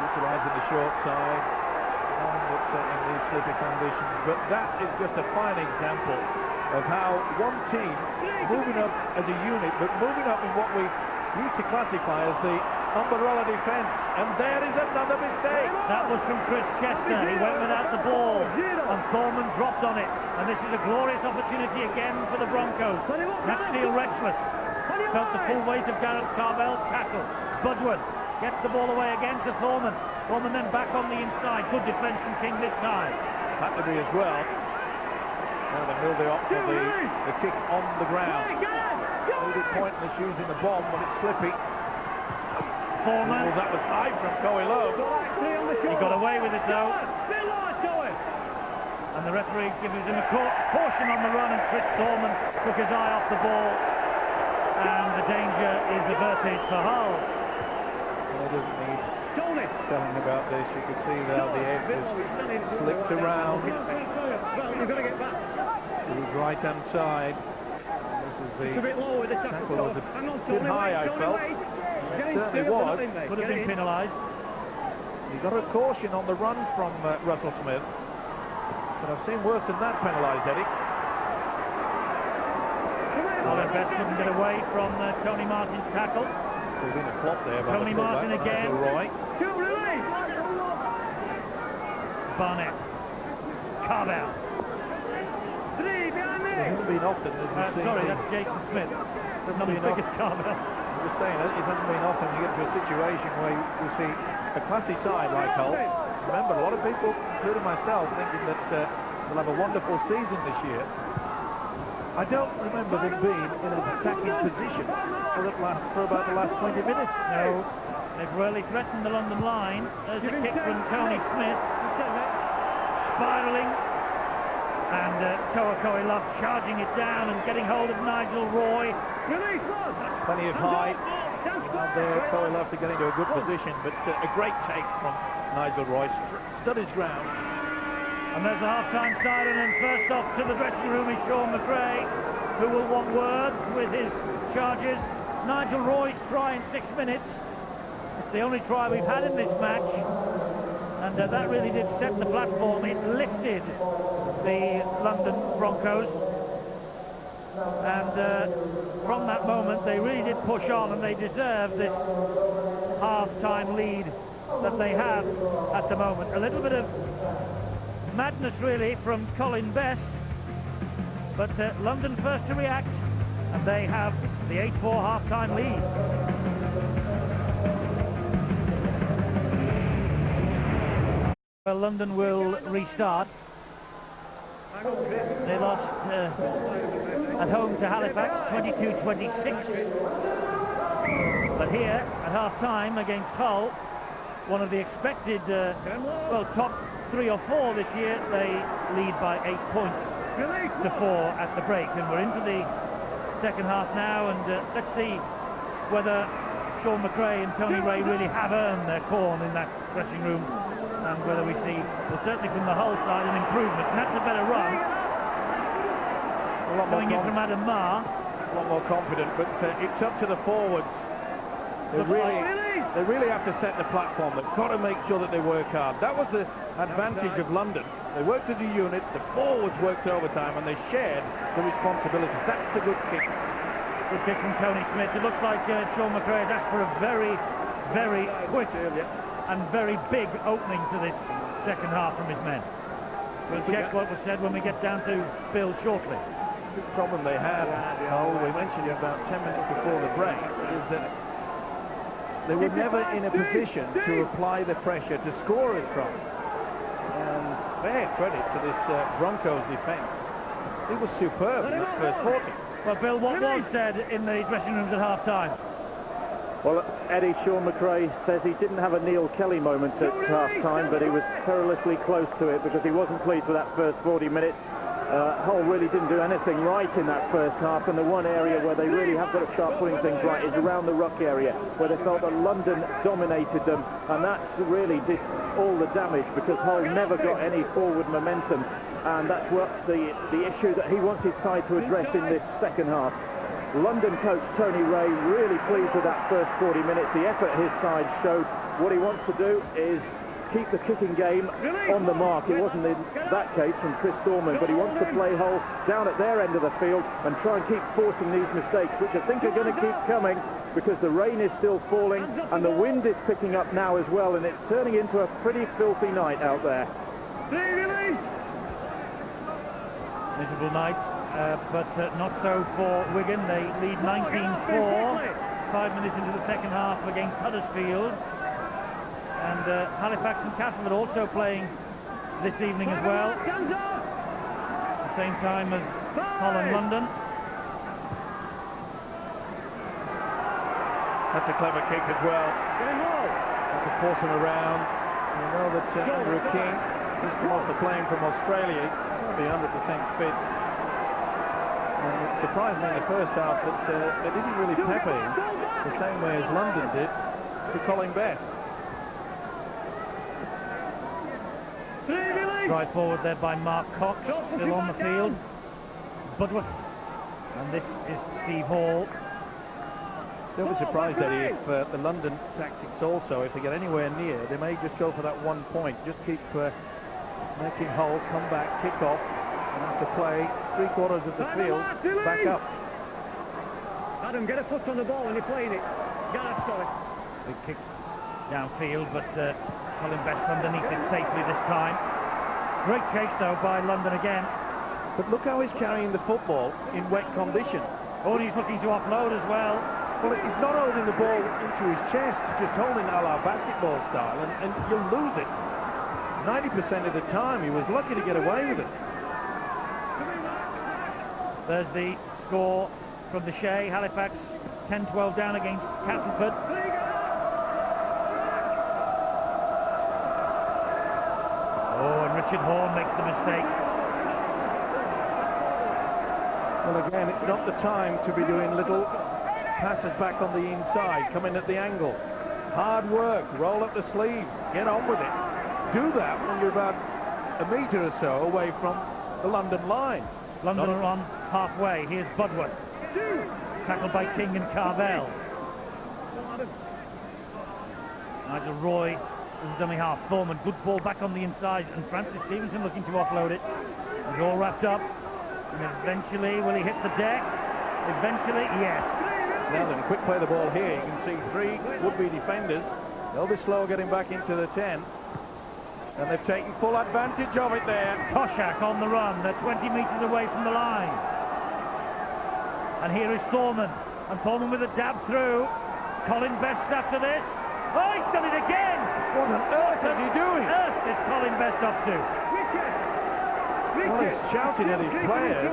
Utilising the short side, in these slippy conditions. But that is just a fine example of how one team moving up as a unit, but moving up in what we used to classify as the umbrella defence. And there is another mistake. That was from Chris Chester. He went without the ball, and Thorman dropped on it. And this is a glorious opportunity again for the Broncos. That's Neil Rexless. Felt the full weight of Gareth Carvel's tackle. Budward gets the ball away again to Thorman. Thorman then back on the inside. Good defence from King this time. Hatterby as well. Now they will opt for the kick on the ground. Maybe pointless using the bomb when it's slippy. Thorman. Well, that was high from Coelho. He got away with it though. And the referee gives him a caution on the run, and Chris Thorman took his eye off the ball. And the danger is averted for Hull. Well, he doesn't need telling about this. You could see that the edge was slipped around to his right-hand side. And this is the tackle was a bit high, I felt. It certainly was. Could have been penalised. He got a caution on the run from Russell Smith. But I've seen worse than that penalised, Eddie. Colin Best couldn't get away from Tony Martin's tackle. There's been a flop there by Tony Martin again. Roy. Barnett. Carvel. It hasn't been often as we've seen. Sorry, that's Jason Smith. Not as big as Carvel. I'm just saying, it hasn't been often you get to a situation where you see a classy side like Hull. Remember, a lot of people, including myself, thinking that they'll have a wonderful season this year. I don't remember them being in an attacking position for about the last 20 minutes. No, they've really threatened the London line. There's a kick from Tony Smith. spiralling, and Toa Koilov charging it down and getting hold of Nigel Roy. Release, lad. That's plenty of height. Out there, Koilov to get into a good position, but a great take from Nigel Roy. Stood his ground. And there's the half-time siren, and first off to the dressing room is Sean McRae, who will want words with his charges. Nigel Roy's try in 6 minutes. It's the only try we've had in this match, and that really did set the platform. It lifted the London Broncos, and from that moment they really did push on, and they deserve this half-time lead that they have at the moment. A little bit of madness really from Colin Best, but London first to react, and they have the 8-4 half-time lead. Well, London will restart. They lost at home to Halifax 22-26, but here at half-time against Hull, one of the expected well, top 3 or 4 this year, they lead by 8 points to 4 at the break, and we're into the second half now, and let's see whether Sean McRae and Tony Ray really have earned their corn in that dressing room, and whether we see, well, certainly from the Hull side, an improvement. And that's a better run coming in from Adam Marr. A lot more confident, but it's up to the forwards. They really have to set the platform. They've got to make sure that they work hard. That was the advantage of London. They worked as a unit, the forwards worked overtime, and they shared the responsibility. That's a good kick. Good kick from Tony Smith. It looks like Sean McRae has asked for a very, very quick and very big opening to this second half from his men. We'll check what was said when we get down to Bill shortly. The problem they had, we mentioned it about 10 minutes before the break, is that they were never in a position to apply the pressure to score it from. And fair credit to this Broncos defence. It was superb in that first 40. Well, Bill, what was said in the dressing rooms at half-time? Well, Eddie, Sean McRae says he didn't have a Neil Kelly moment at half-time, but he was perilously close to it because he wasn't pleased with that first 40 minutes. Hull really didn't do anything right in that first half, and the one area where they really have got to start putting things right is around the ruck area, where they felt that London dominated them, and that really did all the damage because Hull never got any forward momentum, and that's what the issue that he wants his side to address in this second half. London coach Tony Ray really pleased with that first 40 minutes. The effort his side showed. What he wants to do is keep the kicking game on the mark. It wasn't in that case from Chris Dorman, but he wants to play Hull down at their end of the field and try and keep forcing these mistakes, which I think are going to keep coming because the rain is still falling and the wind is picking up now as well, and it's turning into a pretty filthy night out there. Miserable night, but not so for Wigan. They lead 19-4, 5 minutes into the second half against Huddersfield. And Halifax and Castleford also playing this evening as well, at the same time as Hull and London. That's a clever kick as well. To force him around. You know that Andrew King just come off the plane from Australia. He'll be 100% fit. And it surprised me in the first half that they didn't really pepper him the same way as London did to Colin Best. Drive forward there by Mark Cox, still on the field. Budworth. And this is Steve Hall. Don't be surprised, Eddie, if the London tactics also, if they get anywhere near, they may just go for that 1 point. Just keep making Hull come back, kick off, and have to play 3/4 of the field back up. Adam, get a foot on the ball when you're playing it. Sorry. Big kick downfield, but Colin Best underneath it safely this time. Great chase, though, by London again. But look how he's carrying the football in wet conditions. Oh, and he's looking to offload as well. Well, he's not holding the ball into his chest, just holding a la basketball style, and you'll lose it. 90% of the time, he was lucky to get away with it. There's the score from the Shea. Halifax 10-12 down against Castleford. Richard Horne makes the mistake. Well, again, it's not the time to be doing little passes back on the inside, coming at the angle. Hard work, roll up the sleeves, get on with it. Do that when you're about a metre or so away from the London line. London are on halfway. Here's Budworth. Tackled by King and Carvel. Nigel Roy is dummy half. Thorman, good ball back on the inside, and Francis Stevenson looking to offload it. He's all wrapped up. And eventually, will he hit the deck? Eventually, yes. Now then, quick play the ball here. You can see three would-be defenders. They'll be slow getting back into the 10. And they've taken full advantage of it there. Koshak on the run. They're 20 metres away from the line. And here is Thorman. And Thorman with a dab through. Colin Best after this. Oh, he's done it again! What on earth is he doing? What on earth is Colin Best up to? Well, he's shouting at his players.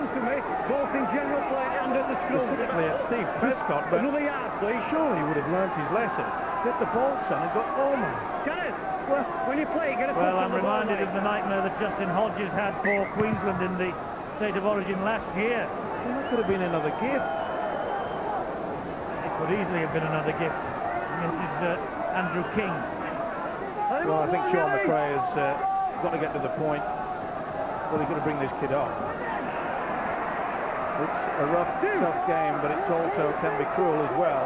Both in general play and at the scrum. Specifically at Steve Prescott, but Another yard, please. surely he would have learnt his lesson. Get the ball, son, and got Thorman. Gareth, well, when you play, get a Well, I'm reminded of the nightmare that Justin Hodges had for Queensland in the State of Origin last year. Well, that could have been another gift. It could easily have been another gift. Mrs. Andrew King. Well, I think Sean McRae has got to get to the point where he's going to bring this kid off. It's a rough, tough game, but it's also can be cruel as well.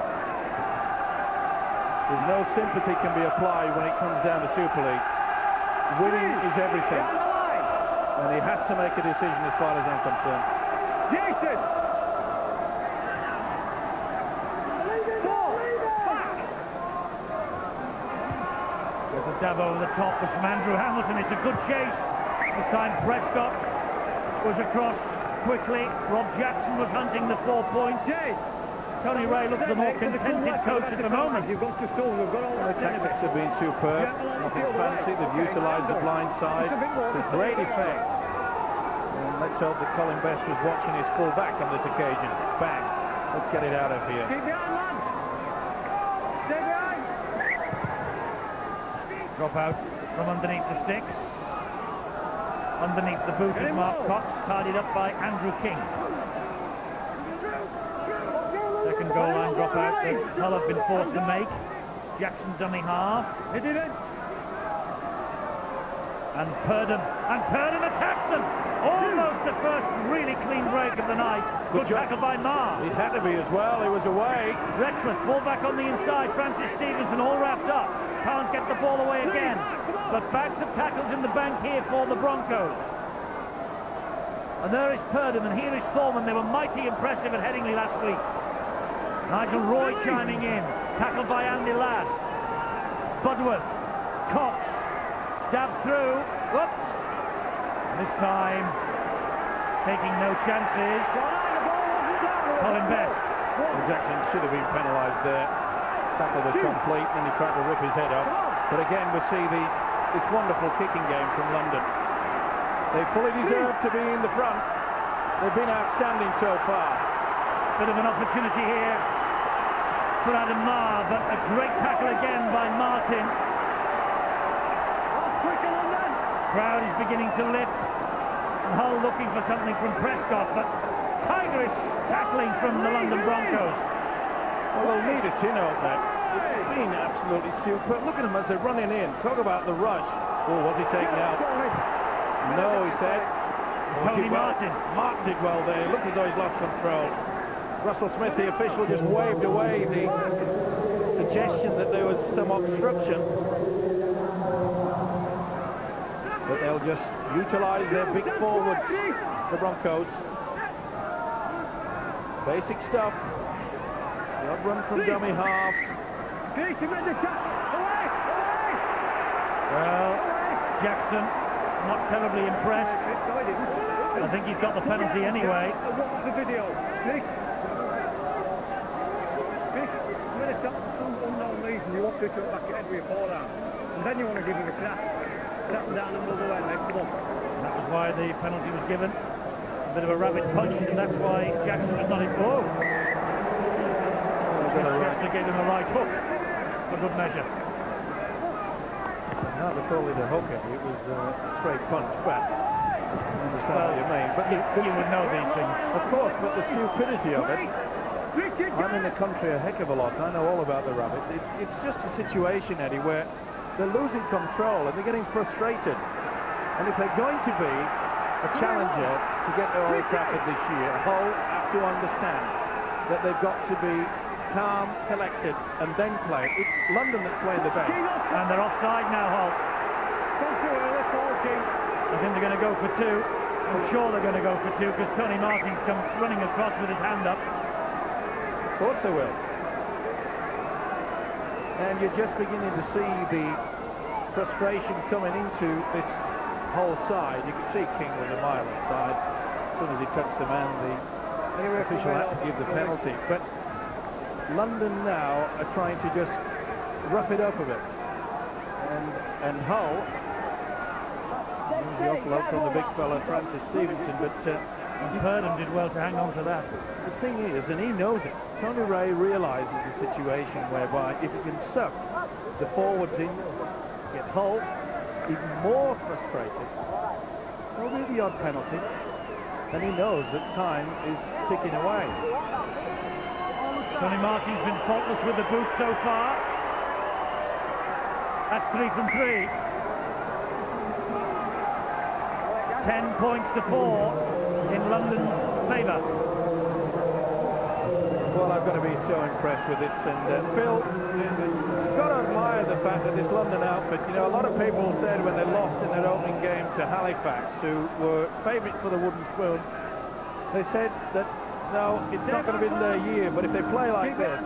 There's no sympathy can be applied when it comes down to Super League. Winning is everything. And he has to make a decision as far as I'm concerned. Jason! There's a dab over the top from Andrew Hamilton. It's a good chase. This time Prescott was across quickly. Rob Jackson was hunting the 4 points. Tony Ray looks the more contented coach at the moment. You've got to stall, we've got all The tactics have been superb. Nothing fancy. They've utilised the blind side to great effect. And let's hope that Colin Best was watching his full back on this occasion. Bang. Let's get it out of here. Keep behind, lads. Stay behind. Drop out from underneath the sticks. Underneath the boot of Mark Cox, tidied up by Andrew King. Second goal line drop out that Hull have been forced to make. Jackson dummy half. He did it. And Purdom attacks them. Almost the first really clean break of the night. Good tackle by Marr. He had to be as well. He was away. Rexworth, ball back on the inside. Francis Stevenson all wrapped up. Can't get the ball away again. But bags of tackles in the bank here for the Broncos. And there is Purdom, and here is Thorman. They were mighty impressive at Headingley last week. Nigel Roy chiming in. Tackled by Andy Last. Budworth. Cox. Dab through. Whoops. This time, taking no chances. Colin Best. Jackson should have been penalised there. Tackle was complete, and he tried to rip his head off. But again, we see this wonderful kicking game from London. They fully deserve to be in the front. They've been outstanding so far. Bit of an opportunity here for Adam Marr, but a great tackle again by Martin. Crowd is beginning to lift, and Hull looking for something from Prescott, but tigerish tackling from the London Broncos. Well, they'll need a tin opener. It's been absolutely super. Look at them as they're running in. Talk about the rush. Oh, was he taken out? No, he said. Tony Martin. Martin did well there. Looked as though he's lost control. Russell Smith, the official, just waved away the suggestion that there was some obstruction. But they'll just utilise their big forwards, the Broncos. Basic stuff. The odd run from dummy half. Well, Jackson, not terribly impressed. I think he's got the penalty anyway. Watch the video. This, when it's got some unknown reason, you want to touch back at every forehand. And then you want to give him a crack. Tap him down and move away, mate. Come on. That was why the penalty was given. A bit of a rabbit punch, and that's why Jackson was not in. Oh! Chester gave him a right hook for good measure. hardly call it a hook, Eddie. It was a straight punch, but I understand what you mean. But You would know these things. of course, but the stupidity of it. I'm in the country a heck of a lot. I know all about the rabbit. It's just a situation, Eddie, where they're losing control and they're getting frustrated. And if they're going to be a challenger to get to Old Trafford this year, Hull have to understand that they've got to be calm, collected, and then play. It's London that's playing the best. And they're offside now, Hull. I think they're going to go for two. I'm sure they're going to go for two because Tony Martin's come running across with his hand up. Of course they will. And you're just beginning to see the frustration coming into this whole side. You can see King was a mile inside. As soon as he touched the man, the official had to give the penalty. But London now are trying to just rough it up a bit. And Hull, the offload from the big fella Francis Stevenson, but Purdham did well to hang on to that. the thing is, and he knows it, Tony Ray realises the situation whereby if he can suck the forwards in, get Hull even more frustrated, there'll be the odd penalty, and he knows that time is ticking away. Tony Martin's been faultless with the boots so far. That's 3 from 3. 10 points to 4 in London's favour. Well, I've got to be so impressed with it, and Phil, you've got to admire the fact that this London outfit, you know, a lot of people said when they lost in their opening game to Halifax, who were favourites for the wooden spoon, they said that, no, it's not going to be their year, but if they play like this...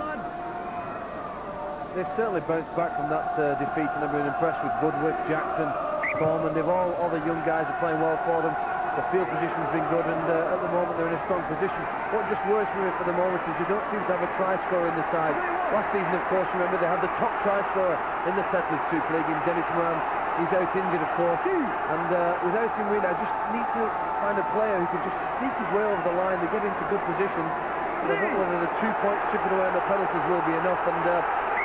They've certainly bounced back from that defeat, and I've been impressed with Budwick, Jackson, Coleman. They've all the young guys are playing well for them. The field position's been good, and at the moment they're in a strong position. What just worries me for the moment is they don't seem to have a try scorer in the side. Last season, of course, remember, they had the top try scorer in the Tetris Super League in Dennis Moran. He's out injured, of course, and without him, really, I just need to find a player who can just sneak his way over the line. They get into good positions, and I don't know whether the 2 points chipping away on the penalties will be enough. And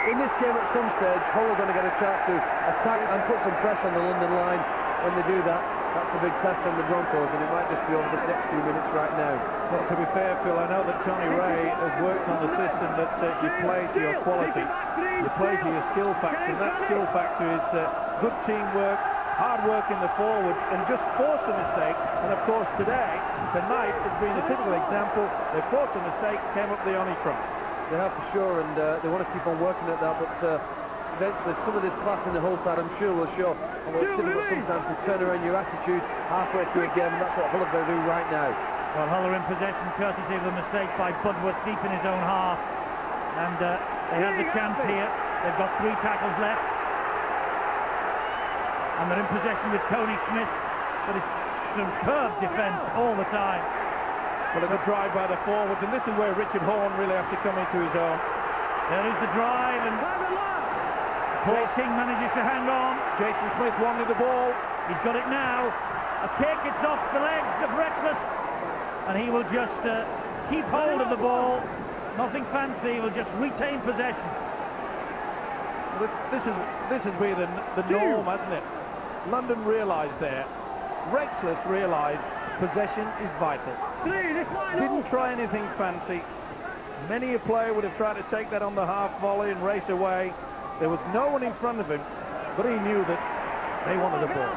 in this game, at some stage, Hull are going to get a chance to attack and put some pressure on the London line. When they do that, that's the big test on the Broncos, and it might just be over this next few minutes right now. Well, to be fair, Phil, I know that Tony Ray has worked on the system that you play to your quality, you play to your skill factor, and that skill factor is good teamwork, hard work in the forwards, and just force a mistake. And of course tonight has been a typical example. They forced a mistake, came up the only trump. They have for sure, and they want to keep on working at that, but eventually some of this class in the whole side, I'm sure, will show. Although it's difficult sometimes to turn around your attitude halfway through a game, and that's what Hull are going to do right now. Well, Hull are in possession courtesy of the mistake by Budworth deep in his own half. And they have the chance here. They've got 3 tackles left. And they're in possession with Tony Smith, but it's superb defence all the time. Well, a good drive by the forwards, and this is where Richard Horne really has to come into his own. There is the drive, and Paul King manages to hang on. Jason Smith wanted the ball. He's got it now. A kick, it's off the legs of Rexless, and he will just keep hold of the ball. Nothing fancy, he will just retain possession. This has been the norm, hasn't it? London realised there. Rexless realised possession is vital. Didn't try anything fancy. Many a player would have tried to take that on the half volley and race away. There was no one in front of him, but he knew that they wanted the ball.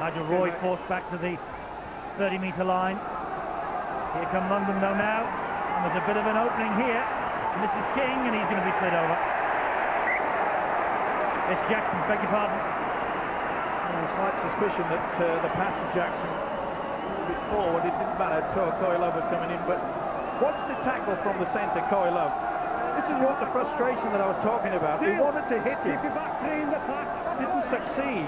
Nigel Roy forced back to the 30-metre line. Here come London though now, and there's a bit of an opening here. And this is King, and he's going to be slid over. It's Jackson, beg your pardon. A slight suspicion that the pass to Jackson a bit forward, it didn't matter. Coy Love was coming in, but watch the tackle from the centre, Coy Love. This is what the frustration that I was talking about. They wanted to hit him, didn't succeed.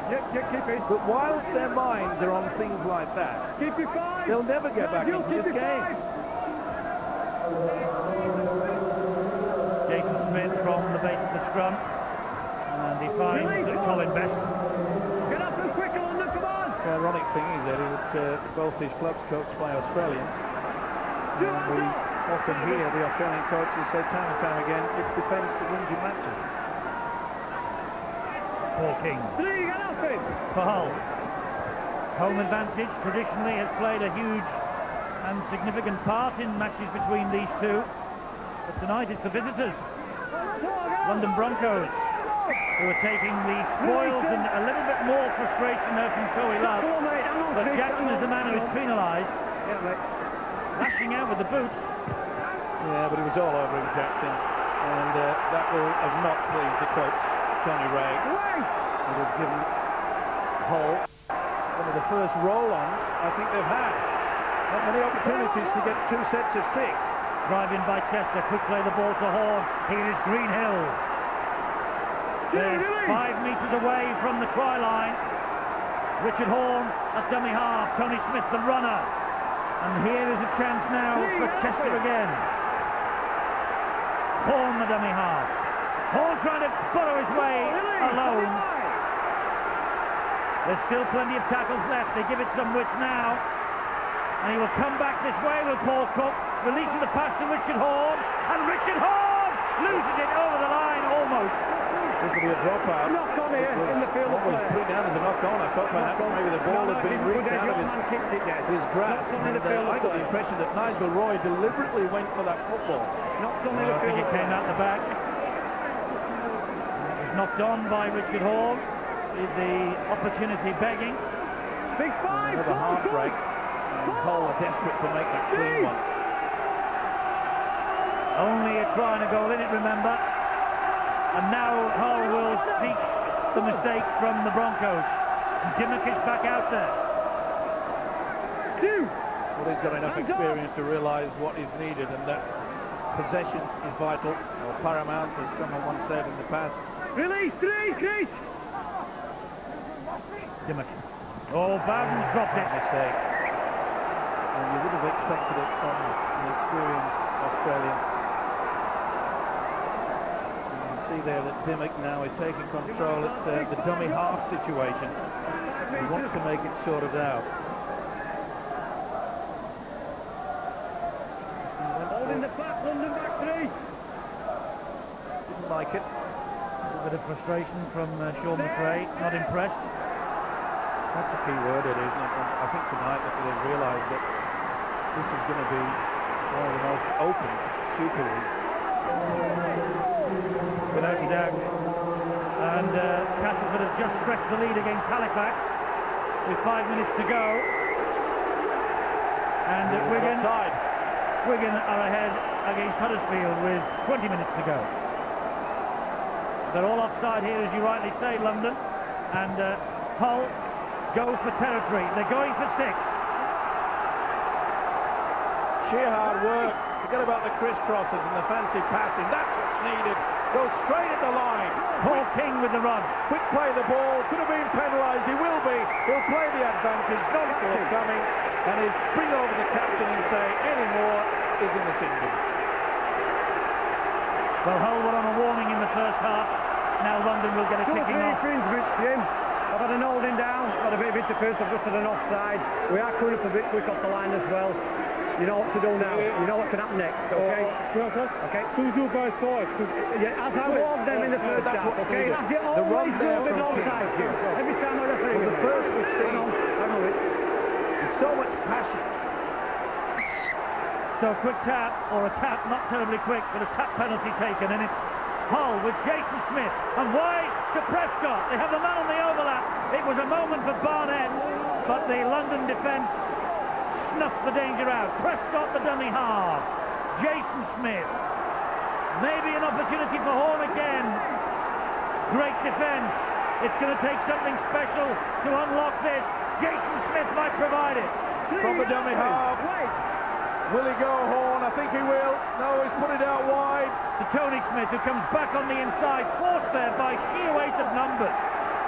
But whilst their minds are on things like that, they'll never get back into this game. Jason Smith from the base of the scrum, and he finds Colin Best. The ironic thing is, Eddie, that both these clubs coached by Australians. And we often hear the Australian coaches say time and time again, it's defence that wins you matches. Paul King. Three, get off it! For Hull. Home advantage traditionally has played a huge and significant part in matches between these two. But tonight it's the visitors, London Broncos, who are taking the spoils and a little bit more frustration there from Joey Love. But Jackson is the man who is penalised. Lashing out with the boots. Yeah, but it was all over him, Jackson. And that will have not pleased the coach, Tony Ray. It has given Hull one of the first roll-ons I think they've had. Not many opportunities to get 2 sets of 6. Drive in by Chester, quick play the ball to Horn. Here is Greenhill. There's 5 metres away from the try line. Richard Horn at dummy half. Tony Smith, the runner. And here is a chance now for Chester again. Horn, the dummy half. Horn trying to burrow his way alone. There's still plenty of tackles left. They give it some width now. And he will come back this way with Paul Cook, releasing the pass to Richard Horn. And Richard Horn loses it over the line almost. This will be a dropout. Knock on here in the field. What was put down as a knock on? I thought perhaps maybe the ball had been reached out of his grasp. And I got the impression that Nigel Roy deliberately went for that football. Knocked on in I the think field. it came out the back. It was knocked on by Richard Horn with the opportunity begging. Big five. Another heartbreak. And Hull are desperate to make that clean one. Only a try and a goal in it, remember. And now Hull will seek the mistake from the Broncos. Dimmock is back out there. Well, he's got enough experience to realise what is needed, and that possession is vital, or paramount, as someone once said in the past. Release, three, Keith. Dimmock. Oh, Bowden's dropped it. Mistake. And you would have expected it from an experienced Australian. You can see there that Dimmock now is taking control at the dummy half situation. He wants to make it sorted out. Holding the back, London back three. Didn't like it. A bit of frustration from Sean McRae. Not impressed. That's a key word, it is. And I think tonight that they've realised that this is going to be one of the most open Super League. Without a doubt. And Castleford has just stretched the lead against Halifax with 5 minutes to go. And Wigan are ahead against Huddersfield with 20 minutes to go. They're all offside here, as you rightly say, London. And Hull go for territory. They're going for 6. Sheer hard work. Forget about the crisscrosses and the fancy passing. That's what's needed. Go straight at the line. Paul King with the run. Quick play the ball. Could have been penalised. He will be. He'll play the advantage. Not forthcoming. And he's bring over the captain and say any more is in the single. Well, Hull were on a warning in the first half. Now London will get a ticking off. Jim. I've had an holding down, got a bit of interference, I've just had an offside. We are coming up a bit quick off the line as well. You know what to do now. You know what can happen next, okay? Okay. Who's your guys for us? Yeah, as I warned them in the first half, okay? As you always do with offside, Jim. Every time I referee. Well, the first we've seen I know it. with so much passion. So a quick tap, or a tap, not terribly quick, but a tap penalty taken, and it's Hull with Jason Smith, and wide to Prescott. They have the man on the overlap. It was a moment for Barnett, but the London defence snuffed the danger out. Prescott the dummy half. Jason Smith. Maybe an opportunity for Horn again. Great defence. It's going to take something special to unlock this. Jason Smith might provide it. From the dummy half. Will he go, Horn? I think he will. No, he's put it out wide. To Tony Smith, who comes back on the inside, forced there by sheer weight of numbers.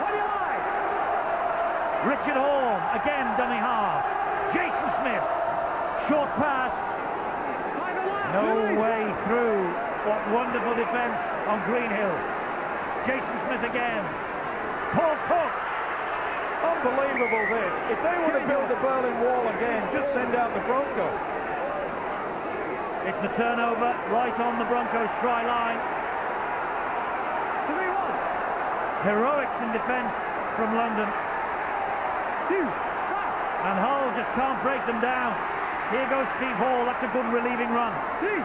What do you like? Richard Horn, again dummy half. Jason Smith, short pass. No way through. What wonderful defence on Greenhill. Jason Smith again. Paul Cook. Unbelievable this. If they want to build the Berlin Wall again, just send out the Broncos. It's the turnover right on the Broncos try line. Heroics in defence from London. And Hull just can't break them down. Here goes Steve Hall. That's a good relieving run. 6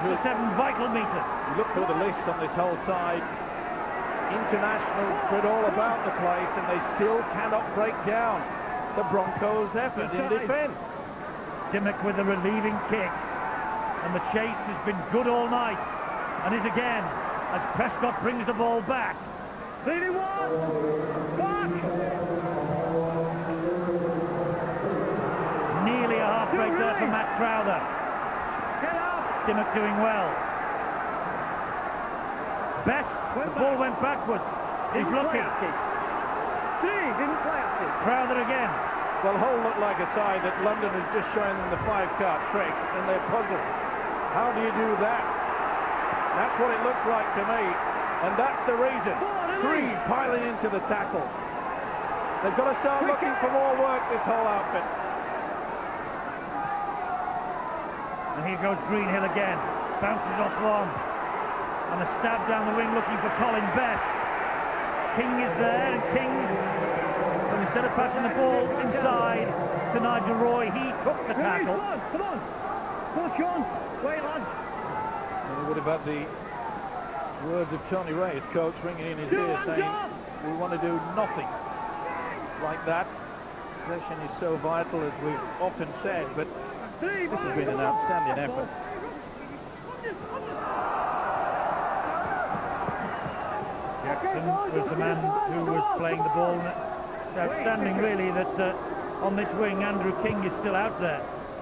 or 7 vital metres. You look through the list on this whole side. Internationals spread all about the place, and they still cannot break down the Broncos' effort in defence. Dimmock with a relieving kick, and the chase has been good all night, and is again as Prescott brings the ball back. 31! Back! Nearly a half-break there for Matt Crowther. Get up! Dimmock doing well. Best, the ball went backwards. He's looking. Didn't play at it. Crowther again. Well, Hull look like a side that London is just showing them the 5-card trick, and they're puzzled. How do you do that? That's what it looks like to me, and that's the reason. 3 piling into the tackle. They've got to start looking for more work, this whole outfit. And here goes Greenhill again. Bounces off one. And a stab down the wing looking for Colin Best. King is there, and King, but instead of passing the ball inside to Nigel Roy, he took the tackle. Come on! Push on! Wait, lads! And what about the words of Tony Ray, his coach, ringing in his ear saying, we want to do nothing like that. Possession is so vital, as we've often said, but this has been an outstanding effort. Jackson was the man who was playing the ball. It's outstanding, really, that on this wing, Andrew King is still out there.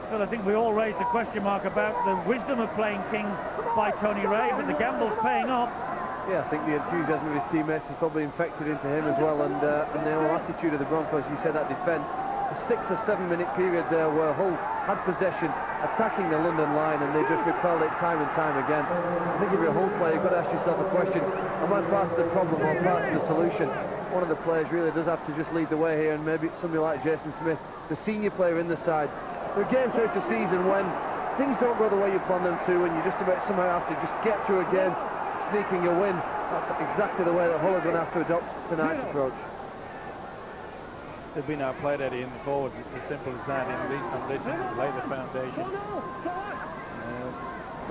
Well, I think we all raised the question mark about the wisdom of playing King by Tony Ray, but the gamble's paying off. Yeah, I think the enthusiasm of his teammates is probably infected into him as well, and the whole attitude of the Broncos. You said that defence, a 6 or 7 minute period there where Hull had possession, attacking the London line, and they just repelled it time and time again. I think if you're a Hull player, you've got to ask yourself a question: am I part of the problem or part of the solution? One of the players really does have to just lead the way here, and maybe it's somebody like Jason Smith, the senior player in the side. We're game through the season when things don't go the way you plan them to, and you just about somehow have to just get through a game, sneaking a win. That's exactly the way that Hull are going to have to adopt tonight's approach. They've been outplayed, Eddie, in the forwards. It's as simple as that. In these conditions, lay the foundation.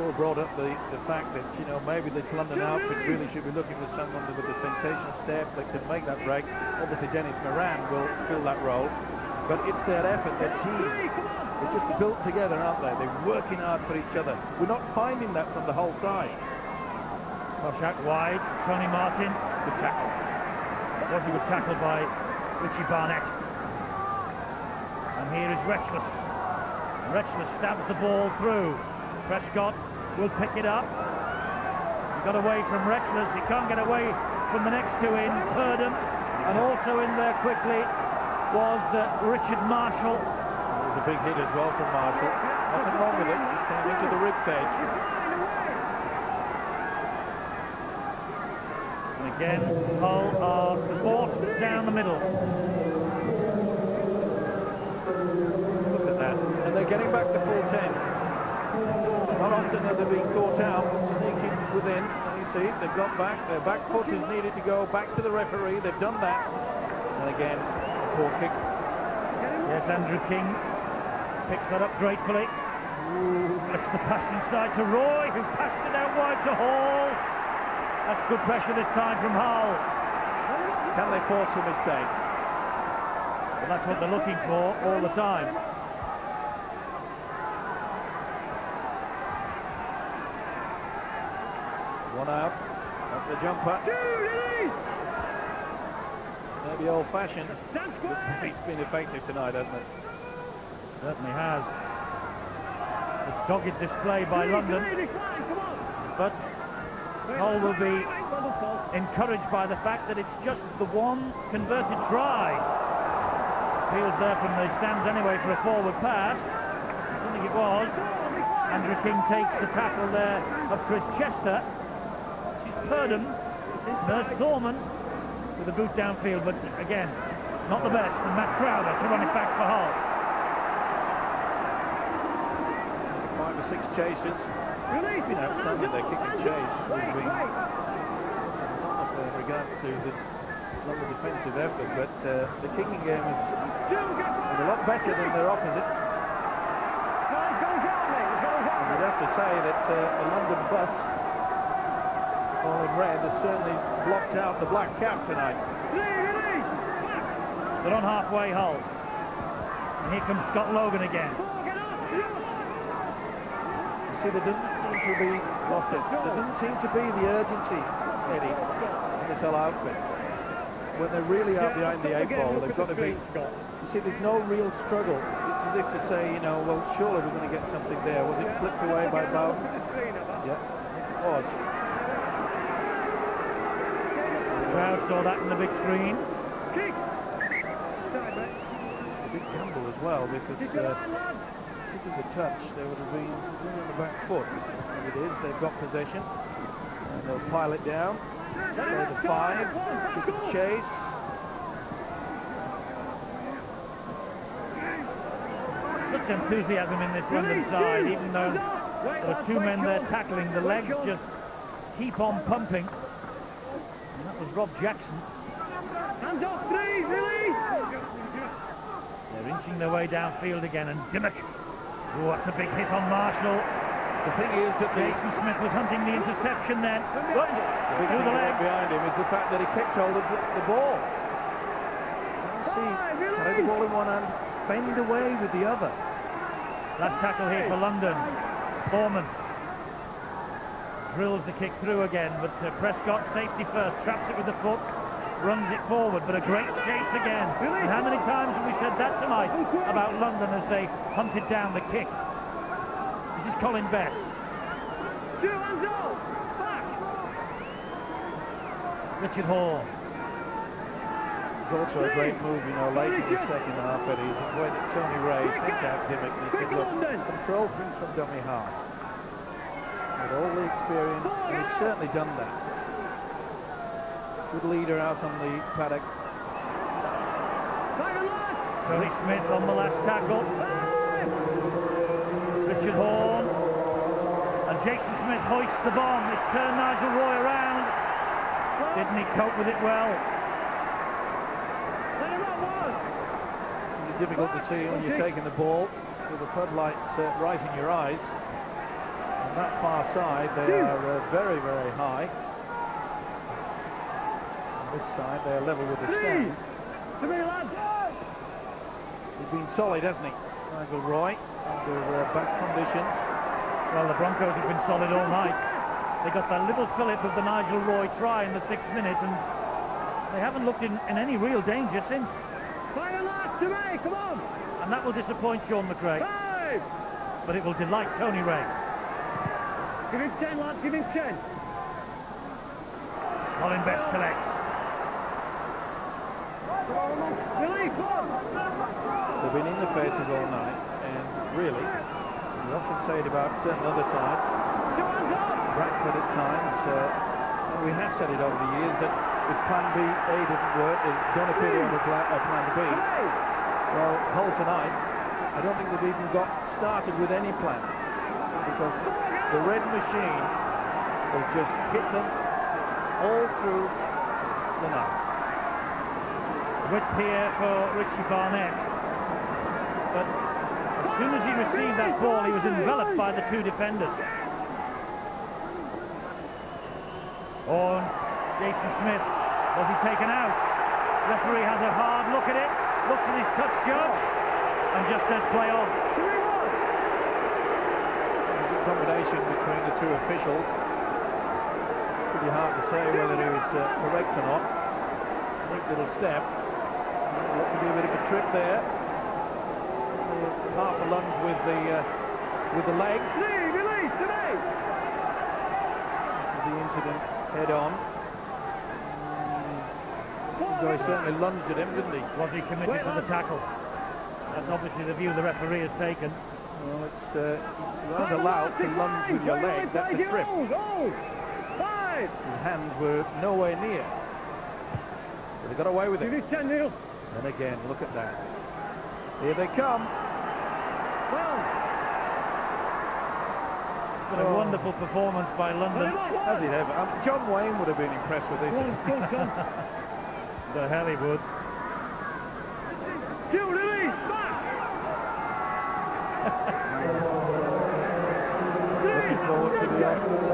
Paul brought up the fact that, you know, maybe this London outfit really should be looking for someone with a sensational step that can make that break. Obviously, Dennis Moran will fill that role, but it's their effort, their team. They're just built together, aren't they? They're working hard for each other. We're not finding that from the whole side. Koshak wide, Tony Martin. Good tackle. Was a good tackle by Richie Barnett. And here is Retchless. Retchless stabs the ball through. Prescott will pick it up. He got away from Retchless. He can't get away from the next two in. Purdon. And also in there quickly was Richard Marshall. It was a big hit as well from Marshall. Nothing wrong with it. Just came into the rib cage. And again, Hull are forced down the middle. Look at that. And they're getting back to full 10. Not often are they being caught out, sneaking within. And you see, they've got back. Their back foot is needed to go back to the referee. They've done that. And again, a poor kick. Yes, Andrew King picks that up gratefully. Lets the pass inside to Roy, who passed it out wide to Hall. That's good pressure this time from Hull. Can they force a mistake? And that's what they're looking for all the time. One out. Up the jumper. Maybe old-fashioned. It's been effective tonight, hasn't it? Certainly has. A dogged display by London. But Hull will be encouraged by the fact that it's just the one converted try. Appeals there from the stands anyway for a forward pass. I don't think it was. Andrew King takes the tackle there of Chris Chester. This is Purdon. There's Thorman with a boot downfield, but again, not the best. And Matt Crowther to run it back for Hull. 5 or 6 chases. It's been outstanding, their kick and chase. With regards to this lovely defensive effort, but the kicking game is a lot better than their opposites. And you'd have to say that the London bus, all in red, has certainly blocked out the black cap tonight. They're on halfway Hull. And here comes Scott Logan again. You see, there doesn't seem to be there doesn't seem to be the urgency, Eddie, in this whole outfit. When they really are behind the 8 ball, they've got to be. You see, there's no real struggle. It's as if to say, you know, well, surely we're going to get something there. Was it flipped away by Bowden? Yeah, it was. The crowd saw that on the big screen. A big gamble as well, because if it was a touch, they would have been on the back foot. As it is, they've got possession, and they'll pile it down. Play the 5, kick and chase. Such enthusiasm in this London side, even though there are 2 men there tackling. The legs just keep on pumping. And that was Rob Jackson. Hands off, please, release! They're inching their way downfield again, and Dimmock. Oh, that's a big hit on Marshall. The thing is that Jason Smith was hunting the interception then. the big Through the thing legs. behind him is the fact that he kicked hold of the ball. You see, carry the ball in one hand, fend away with the other. Last tackle here for London. Foreman drills the kick through again, but Prescott, safety first, traps it with the foot, runs it forward, but a great chase again. And how many times have we said that tonight about London as they hunted down the kick? This is Colin Best. Richard Hall. It's also a great move, you know, late in the second half, Eddie, when Tony Ray sent out Dimmock and he said, look, control things from dummy half. With all the experience, and he's certainly done that. Good leader out on the paddock. Tony Smith on the last tackle. Richard Horn. And Jason Smith hoists the bomb. It's turned Nigel Roy around. Didn't he cope with it well? It's difficult to see when you're taking the ball with the floodlights right in your eyes. On that far side, they are very, very high. On this side, they're level with the stand. He's been solid, hasn't he, Nigel Roy, under back conditions. Well, the Broncos have been solid all night. They got that little fillip of the Nigel Roy try in the 6th minute, and they haven't looked in any real danger since. Fire last to me, come on! And that will disappoint Sean McRae. 5! But it will delight Tony Ray. Give him 10, lads, give him 10. Colin Best collects. Release, come on! They've been in the faces all night, and really, we often say it about certain other sides, Bradford at times, and we have said it over the years, that if plan B, A doesn't work, there's going to appear to have a plan B. Well, Hull tonight, I don't think they've even got started with any plan, because the red machine will just hit them all through the night. Whip here for Richie Barnett. But as soon as he received that ball, he was enveloped by the 2 defenders. On Jason Smith. Was he taken out? Referee has a hard look at it, looks at his touch judge, and just says play on. Good combination between the 2 officials. Pretty hard to say whether he was correct or not. Neat little step. Looked to be a bit of a trip there. Half a lunge with the leg. Release today. The incident head on. So he certainly lunged at him, didn't he? Was he committed to the tackle? That's obviously the view the referee has taken. Well, it's you aren't allowed to lunge with your leg. That's a trip. 5! His hands were nowhere near. But they got away with Give it. it 10, Neil. And again, look at that. Here they come. Well. But a wonderful performance by London. Has it ever? John Wayne would have been impressed with this. The hell he would. Release, back! Looking forward to the Oscars.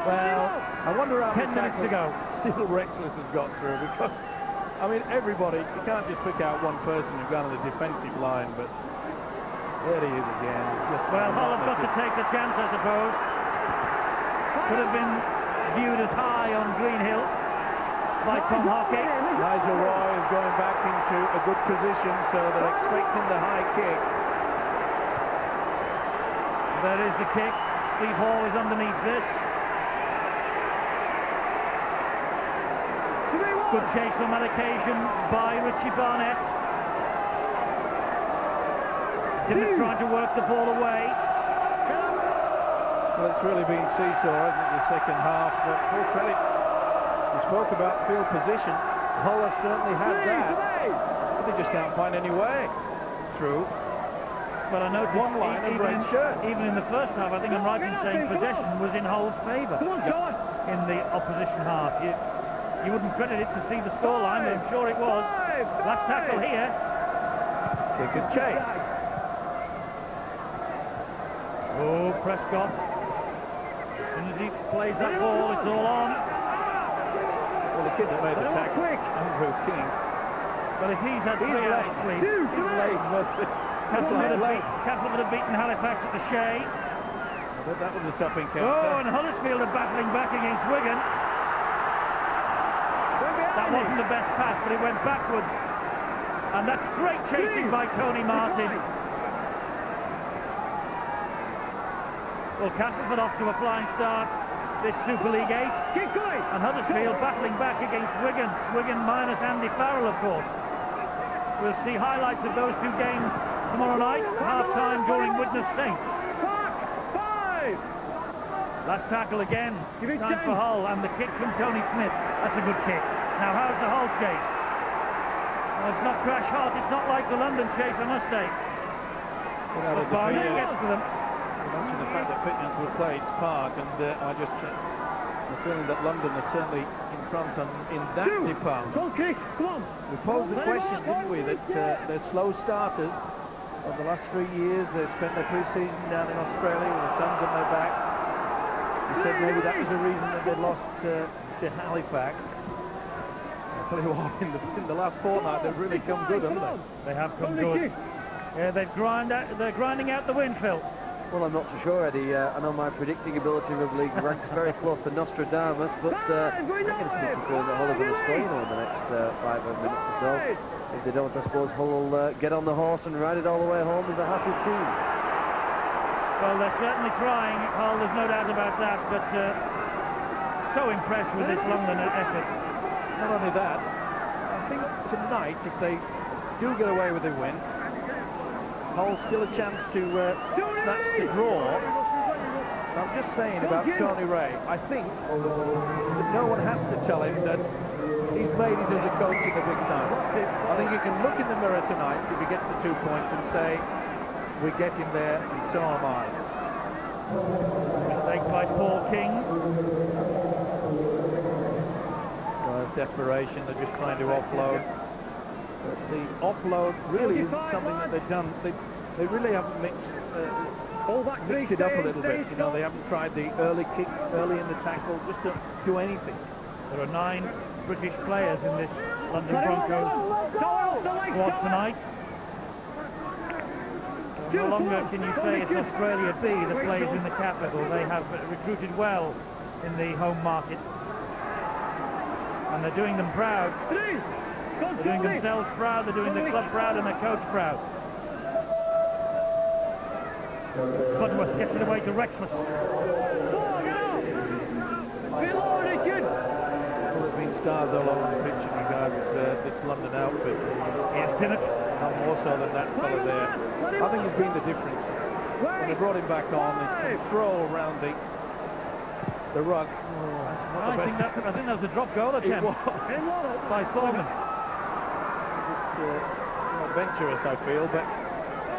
Well, I wonder how 10 minutes to go. Steel Rexless has got through, because, I mean, everybody, you can't just pick out one person who's gone on the defensive line, but there he is again. Just Well, Hull have got to take the chance, I suppose. Could have been viewed as high on Greenhill by Tom Hockey. Nigel Roy is going back into a good position, so they're expecting the high kick. There is the kick. Steve Hall is underneath this. Good chase on that occasion by Richie Barnett. Dimmitt trying to work the ball away. Well, it's really been seesaw, hasn't it, the second half, but full credit. We spoke about field position. Hull have certainly had that, but they just can't find any way through. But I noticed One line of red shirts. even in the first half, I think I'm right in saying possession was in Hull's favour in the opposition half. You wouldn't credit it to see the scoreline, but I'm sure it was. Last tackle here. Kick and chase. Oh, Prescott. As soon as he plays that ball, it's all on. Well, the kid that made the tackle, Andrew King. But if he's had 3 out of sleep, His legs must be... Castleford have beaten Halifax at the Shea. But that was a tough encounter. Oh, and Huddersfield are battling back against Wigan. That wasn't the best pass, but it went backwards. And that's great chasing by Tony Martin. Well, Castleford off to a flying start this Super League 8. Keep going! And Huddersfield battling back against Wigan. Wigan minus Andy Farrell, of course. We'll see highlights of those two games tomorrow night, half-time during Widnes Saints. Last tackle again. Time for Hull, and the kick from Tony Smith. That's a good kick. Now, how's the Hull chase? Well, it's not crash hot. It's not like the London chase, I must say. But Barnett gets to them. You mentioned the fact that fitness will play its part, and I just the feeling that London are certainly in front in that department. Go kick, come on. We posed the question, didn't we, that they're slow starters. Over the last 3 years, they've spent their pre-season down in Australia with the Suns on their back. We said maybe that was the reason that they lost to Halifax. I'll tell you what, in the last fortnight, they've really come good, haven't they? They have come good. Yeah, they're grinding out the win, Phil. Well, I'm not so sure, Eddie. I know my predicting ability in rugby league ranks very close to Nostradamus, but I think it's looking for that Hull are going to score over the next 5 minutes or so. If they don't, I suppose Hull will get on the horse and ride it all the way home as a happy team. Well, they're certainly trying, Hull, there's no doubt about that, but so impressed with this London effort. Not only that, I think tonight, if they do get away with a win, Hull still a chance to snatch the draw. I'm just saying about Tony Ray, I think that no one has to tell him that he's made it as a coach in the big time. I think you can look in the mirror tonight if he gets the 2 points and say, we're getting there and so am I. Mistake by Paul King. Well, desperation, they're just trying to offload. But the offload really isn't something that they've done. They really haven't mixed it up a little bit. You know, they haven't tried the early kick, early in the tackle, just to do anything. There are 9 British players in this London Broncos squad tonight. No longer can you say it's Australia B that plays in the capital. They have recruited well in the home market. And they're doing them proud. They're doing themselves proud, they're doing the club proud and their coach proud. Budworth gets it away to Rexless. Well, there's been stars all over the pitch in regards this London outfit. Here's Dimmitt. Not more so than that fella there. I think it's been the difference. When they brought him back on, his control around the ruck. I think that was a drop goal attempt by Thorman. adventurous, I feel, but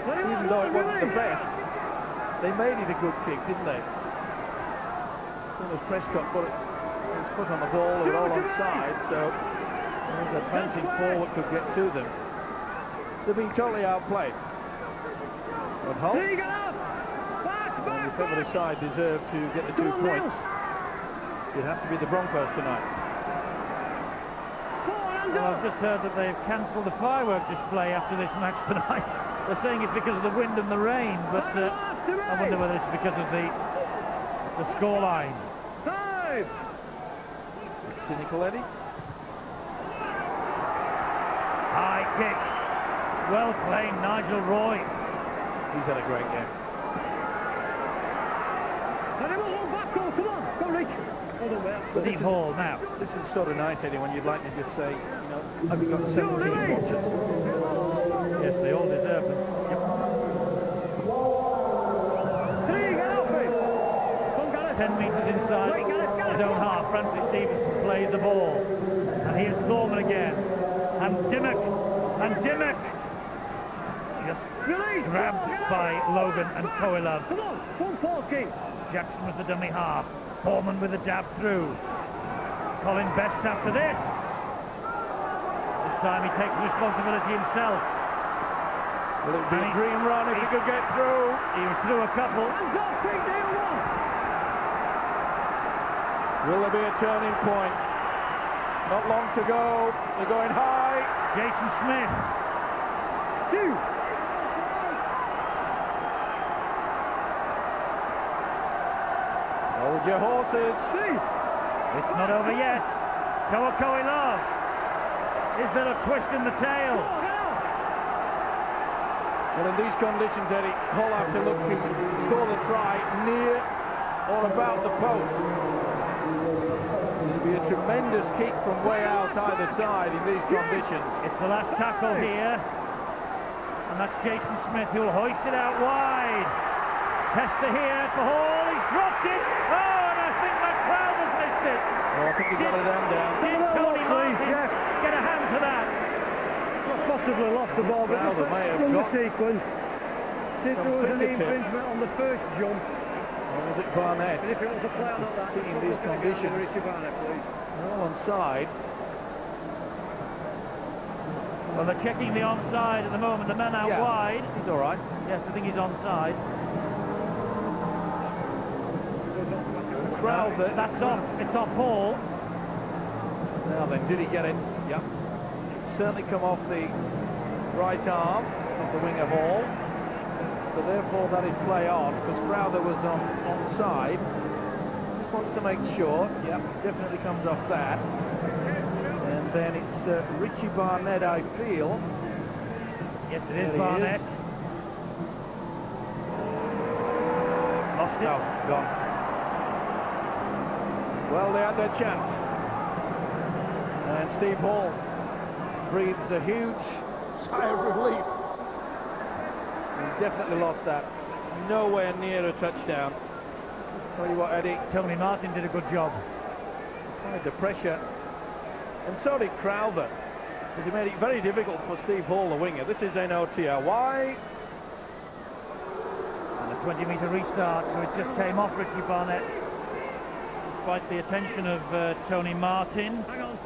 even though it wasn't the best, they made it a good kick, didn't they? As soon as Prescott put his foot on the ball, they were all onside, so those advancing forward could get to them. They're being totally outplayed. But Hull, and whichever side deserve to get the 2 points, it has to be the Broncos tonight. Well, I've just heard that they've cancelled the firework display after this match tonight. They're saying it's because of the wind and the rain, but I wonder whether it's because of the scoreline. Cynical, Eddie. High kick. Well played, Nigel Roy. He's had a great game. Steve Hall now. This is sort of nice, Eddie, when you'd like to just say, you know, have you got 17 watchers? Yes, they all deserve them. Yep. 10 metres inside his own half. Francis Stevenson plays the ball. And here's Thorman again. And Dimmock. And Dimmock. Just grabbed by Logan and Coelov. Jackson was the dummy half. Foreman with a dab through. Colin Best after this. This time he takes responsibility himself. Will it be a dream run if he could get through? He was through a couple. Will there be a turning point? Not long to go. They're going high. Jason Smith. Hold your horses. It's not over yet. Toa Coelov. Is there a twist in the tail? Well, in these conditions, Eddie, Hull have to look to score the try near or about the post. It'll be a tremendous kick from way out either side in these conditions. It's the last tackle here. And that's Jason Smith who'll hoist it out wide. Tester here for Hall. He's dropped it. Oh, and I think McLeod has missed it. Oh, I think he's got it down. Did Tony Martin get a hand to that? Possibly lost the ball, but Crowther may have from the got sequence. Since there was an infringement on the first jump, Or was it Barnett? and if it was a play on that, See, in these conditions, Richie Barnett, please. all onside. Well, they're checking the onside at the moment. The man out Yeah. wide. He's all right. Yes, I think he's onside. Crowther. That's off. It's off Hall. Now then, did he get it? Yep. It's certainly come off the right arm of the winger Hall. So therefore that is play on, because Crowther was onside. Just wants to make sure. Yep, definitely comes off that. And then it's Richie Barnett, I feel. Yes, it There is he Barnett. is. Lost it. No, gone. Well, they had their chance. And Steve Hall breathes a huge sigh of relief. He's definitely lost that. Nowhere near a touchdown. Tell you what, Eddie, Tony Martin did a good job. applied the pressure. And so did Crowther. But he made it very difficult for Steve Hall, the winger. This is NOTR. Why? And a 20-metre restart, so it just came off Richie Barnett. Despite the attention of Tony Martin. Hang on.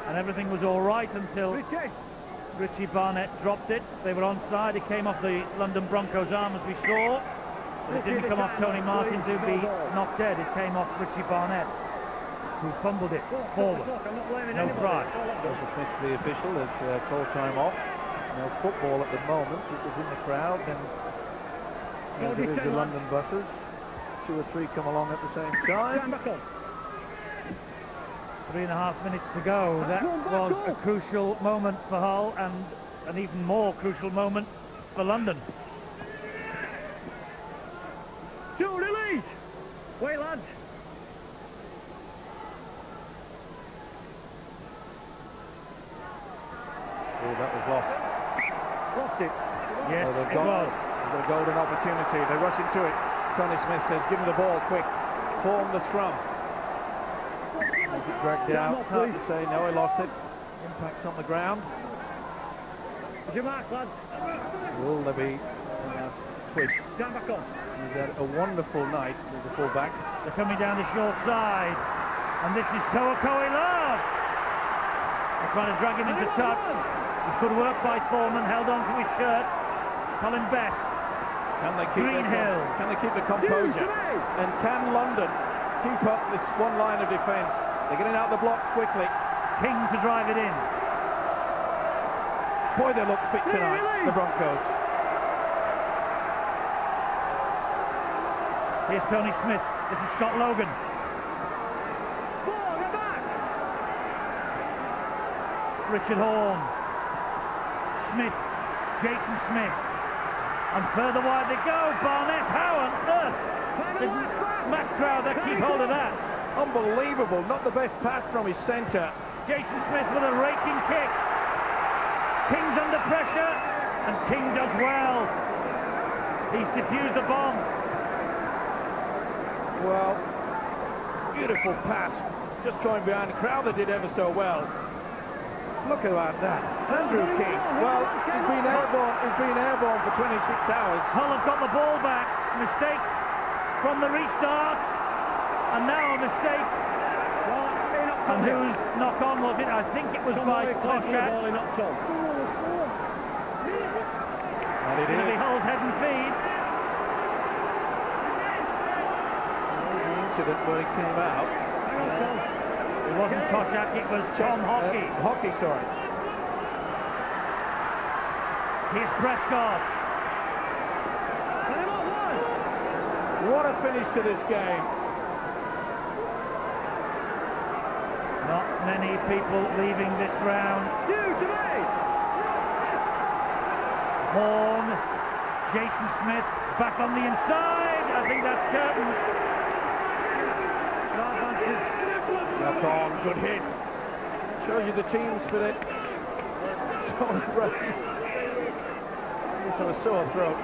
And everything was all right until Richie Barnett dropped it. They were onside. It came off the London Broncos' arm, as we saw. But it didn't come off Tony Martin to be knocked dead. It came off Richie Barnett, who fumbled it forward. No try. Joseph Smith, the official, has called time off. No football at the moment. It was in the crowd. Then there is the London buses. 2 or 3 come along at the same time. 3.5 minutes to go. That was a crucial moment for Hull, and an even more crucial moment for London. To release! Wait, lads. Oh, that was lost. Lost it. Yes, Oh, they've it got was. a golden opportunity. They rush into it. Tony Smith says, give me the ball quick. Form the scrum. Dragged out. Hard to say, no, he lost it. Impact on the ground. Is your mark, lads? Will there be a twist? Stand back on. He's had a wonderful night as a full-back. They're coming down the short side. And this is Toa Love. They're trying to drag him into touch. It's good work by Foreman, held on to his shirt. Colin Best. Can they keep Greenhill. Can they keep the composure? And can London keep up this one line of defence? They're getting out the blocks quickly. King to drive it in. Boy, they look fit tonight, the Broncos. Here's Tony Smith. This is Scott Logan. Richard Horne. Smith. Jason Smith. And further wide they go. Barnett. How on earth did Matt Crowther keep hold of that? Unbelievable. Not the best pass from his centre. Jason Smith with a raking kick. King's under pressure, and King does well. He's defused the bomb. Well, beautiful pass. Just going behind. Crowther did ever so well. Look about that. Andrew King. Well, he's been airborne for 26 hours. Hull have got the ball back. Mistake from the restart. And now a mistake. And whose knock on was it? I think it was by Toshat. And it It's going to be is. Hull's head and feed. There's the incident where he came out. It wasn't Toshat, it was Tom Hockey. Hockey, sorry. Here's Prescott. What a finish to this game. Not many people leaving this ground. Horne, Jason Smith back on the inside. I think that's curtains. That's on. Good hit. Shows you the team spirit. John Ray. He's got a sore throat.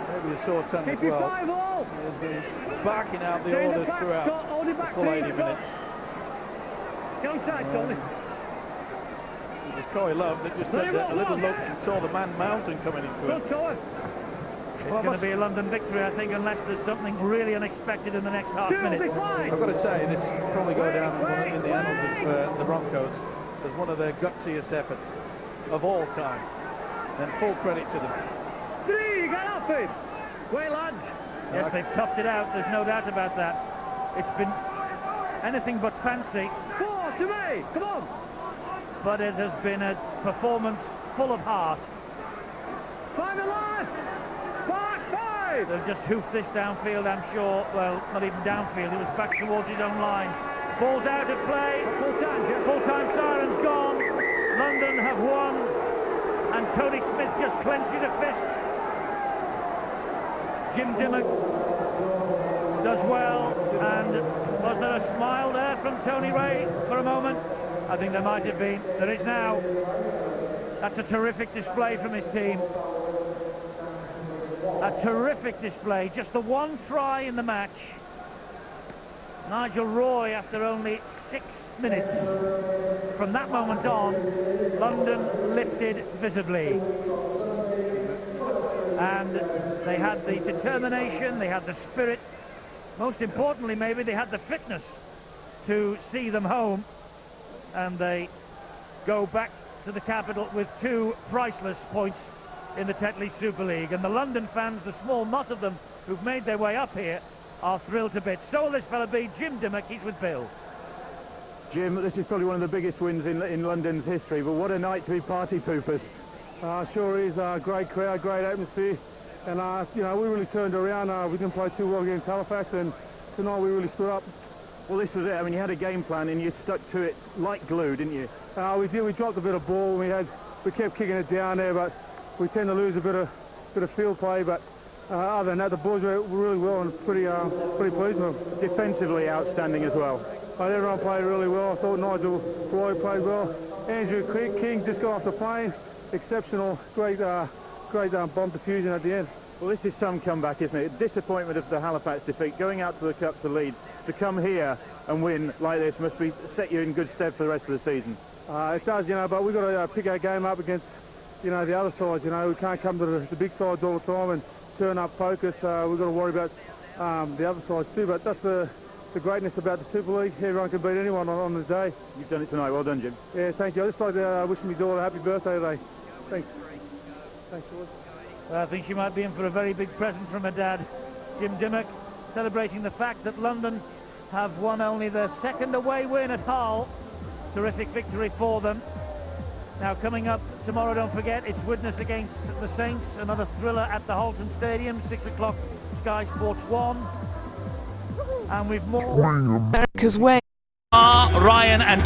Maybe a sore tongue as well. He's been barking out the orders throughout the full 80 minutes. Go inside, Tony. It was Corey Love that just had a little look and saw the man mountain coming into him. Good, Toa. It's going to be a London victory, I think, unless there's something really unexpected in the next half minute. I've got to say, this will probably go down in the annals of the Broncos as one of their gutsiest efforts of all time. And full credit to them. Three, get up it. Well, lads. Yes, they've toughed it out, there's no doubt about that. It's been anything but fancy. 4 to me, come on. But it has been a performance full of heart. 5 alive. 5. They've just hoofed this downfield, I'm sure. Well, not even downfield, it was back towards his own line. Ball's out of play. Full-time siren's gone. London have won. And Tony Smith just clenches a fist. Jim Dimmock does well. And was there a smile there from Tony Ray for a moment? I think there might have been. There is now. That's a terrific display from his team. A terrific display. Just the one try in the match. Nigel Roy, after only 6 minutes. From that moment on, London lifted visibly. And they had the determination, they had the spirit. Most importantly, maybe, they had the fitness to see them home. And they go back to the capital with 2 priceless points in the Tetley Super League. And the London fans, the small knot of them who've made their way up here, are thrilled to bits. So will this fella be, Jim Dimmock. He's with Bill. Jim, this is probably one of the biggest wins in London's history, but what a night to be party poopers. Sure is a great crowd, great atmosphere, and you know, we really turned around. We didn't play too well against Halifax, and tonight we really stood up. Well, this was it. I mean, you had a game plan and you stuck to it like glue, didn't you? We did. We dropped a bit of ball. We kept kicking it down there, but we tend to lose a bit of field play. But other than that, the boys were really well and pretty pleased with them. Defensively outstanding as well. Everyone played really well. I thought Nigel Roy played well. Andrew King just got off the plane. Exceptional, great bomb diffusion at the end. Well, this is some comeback, isn't it? Disappointment of the Halifax defeat, going out to the Cup to Leeds, to come here and win like this must be set you in good stead for the rest of the season. It does, you know, but we've got to pick our game up against you know, the other sides. You know, we can't come to the big sides all the time and turn up focused. We've got to worry about the other sides too. But that's the greatness about the Super League. Everyone can beat anyone on the day. You've done it tonight. Well done, Jim. Yeah, thank you. I just like to wish my daughter a happy birthday today. Thanks. Thanks, George. Well, I think she might be in for a very big present from her dad, Jim Dimmock, celebrating the fact that London have won only their second away win at Hull. Terrific victory for them. Now coming up tomorrow, don't forget, it's Widnes against the Saints, another thriller at the Halton Stadium, 6 o'clock, Sky Sports 1. And we've more... America's Way. Ryan and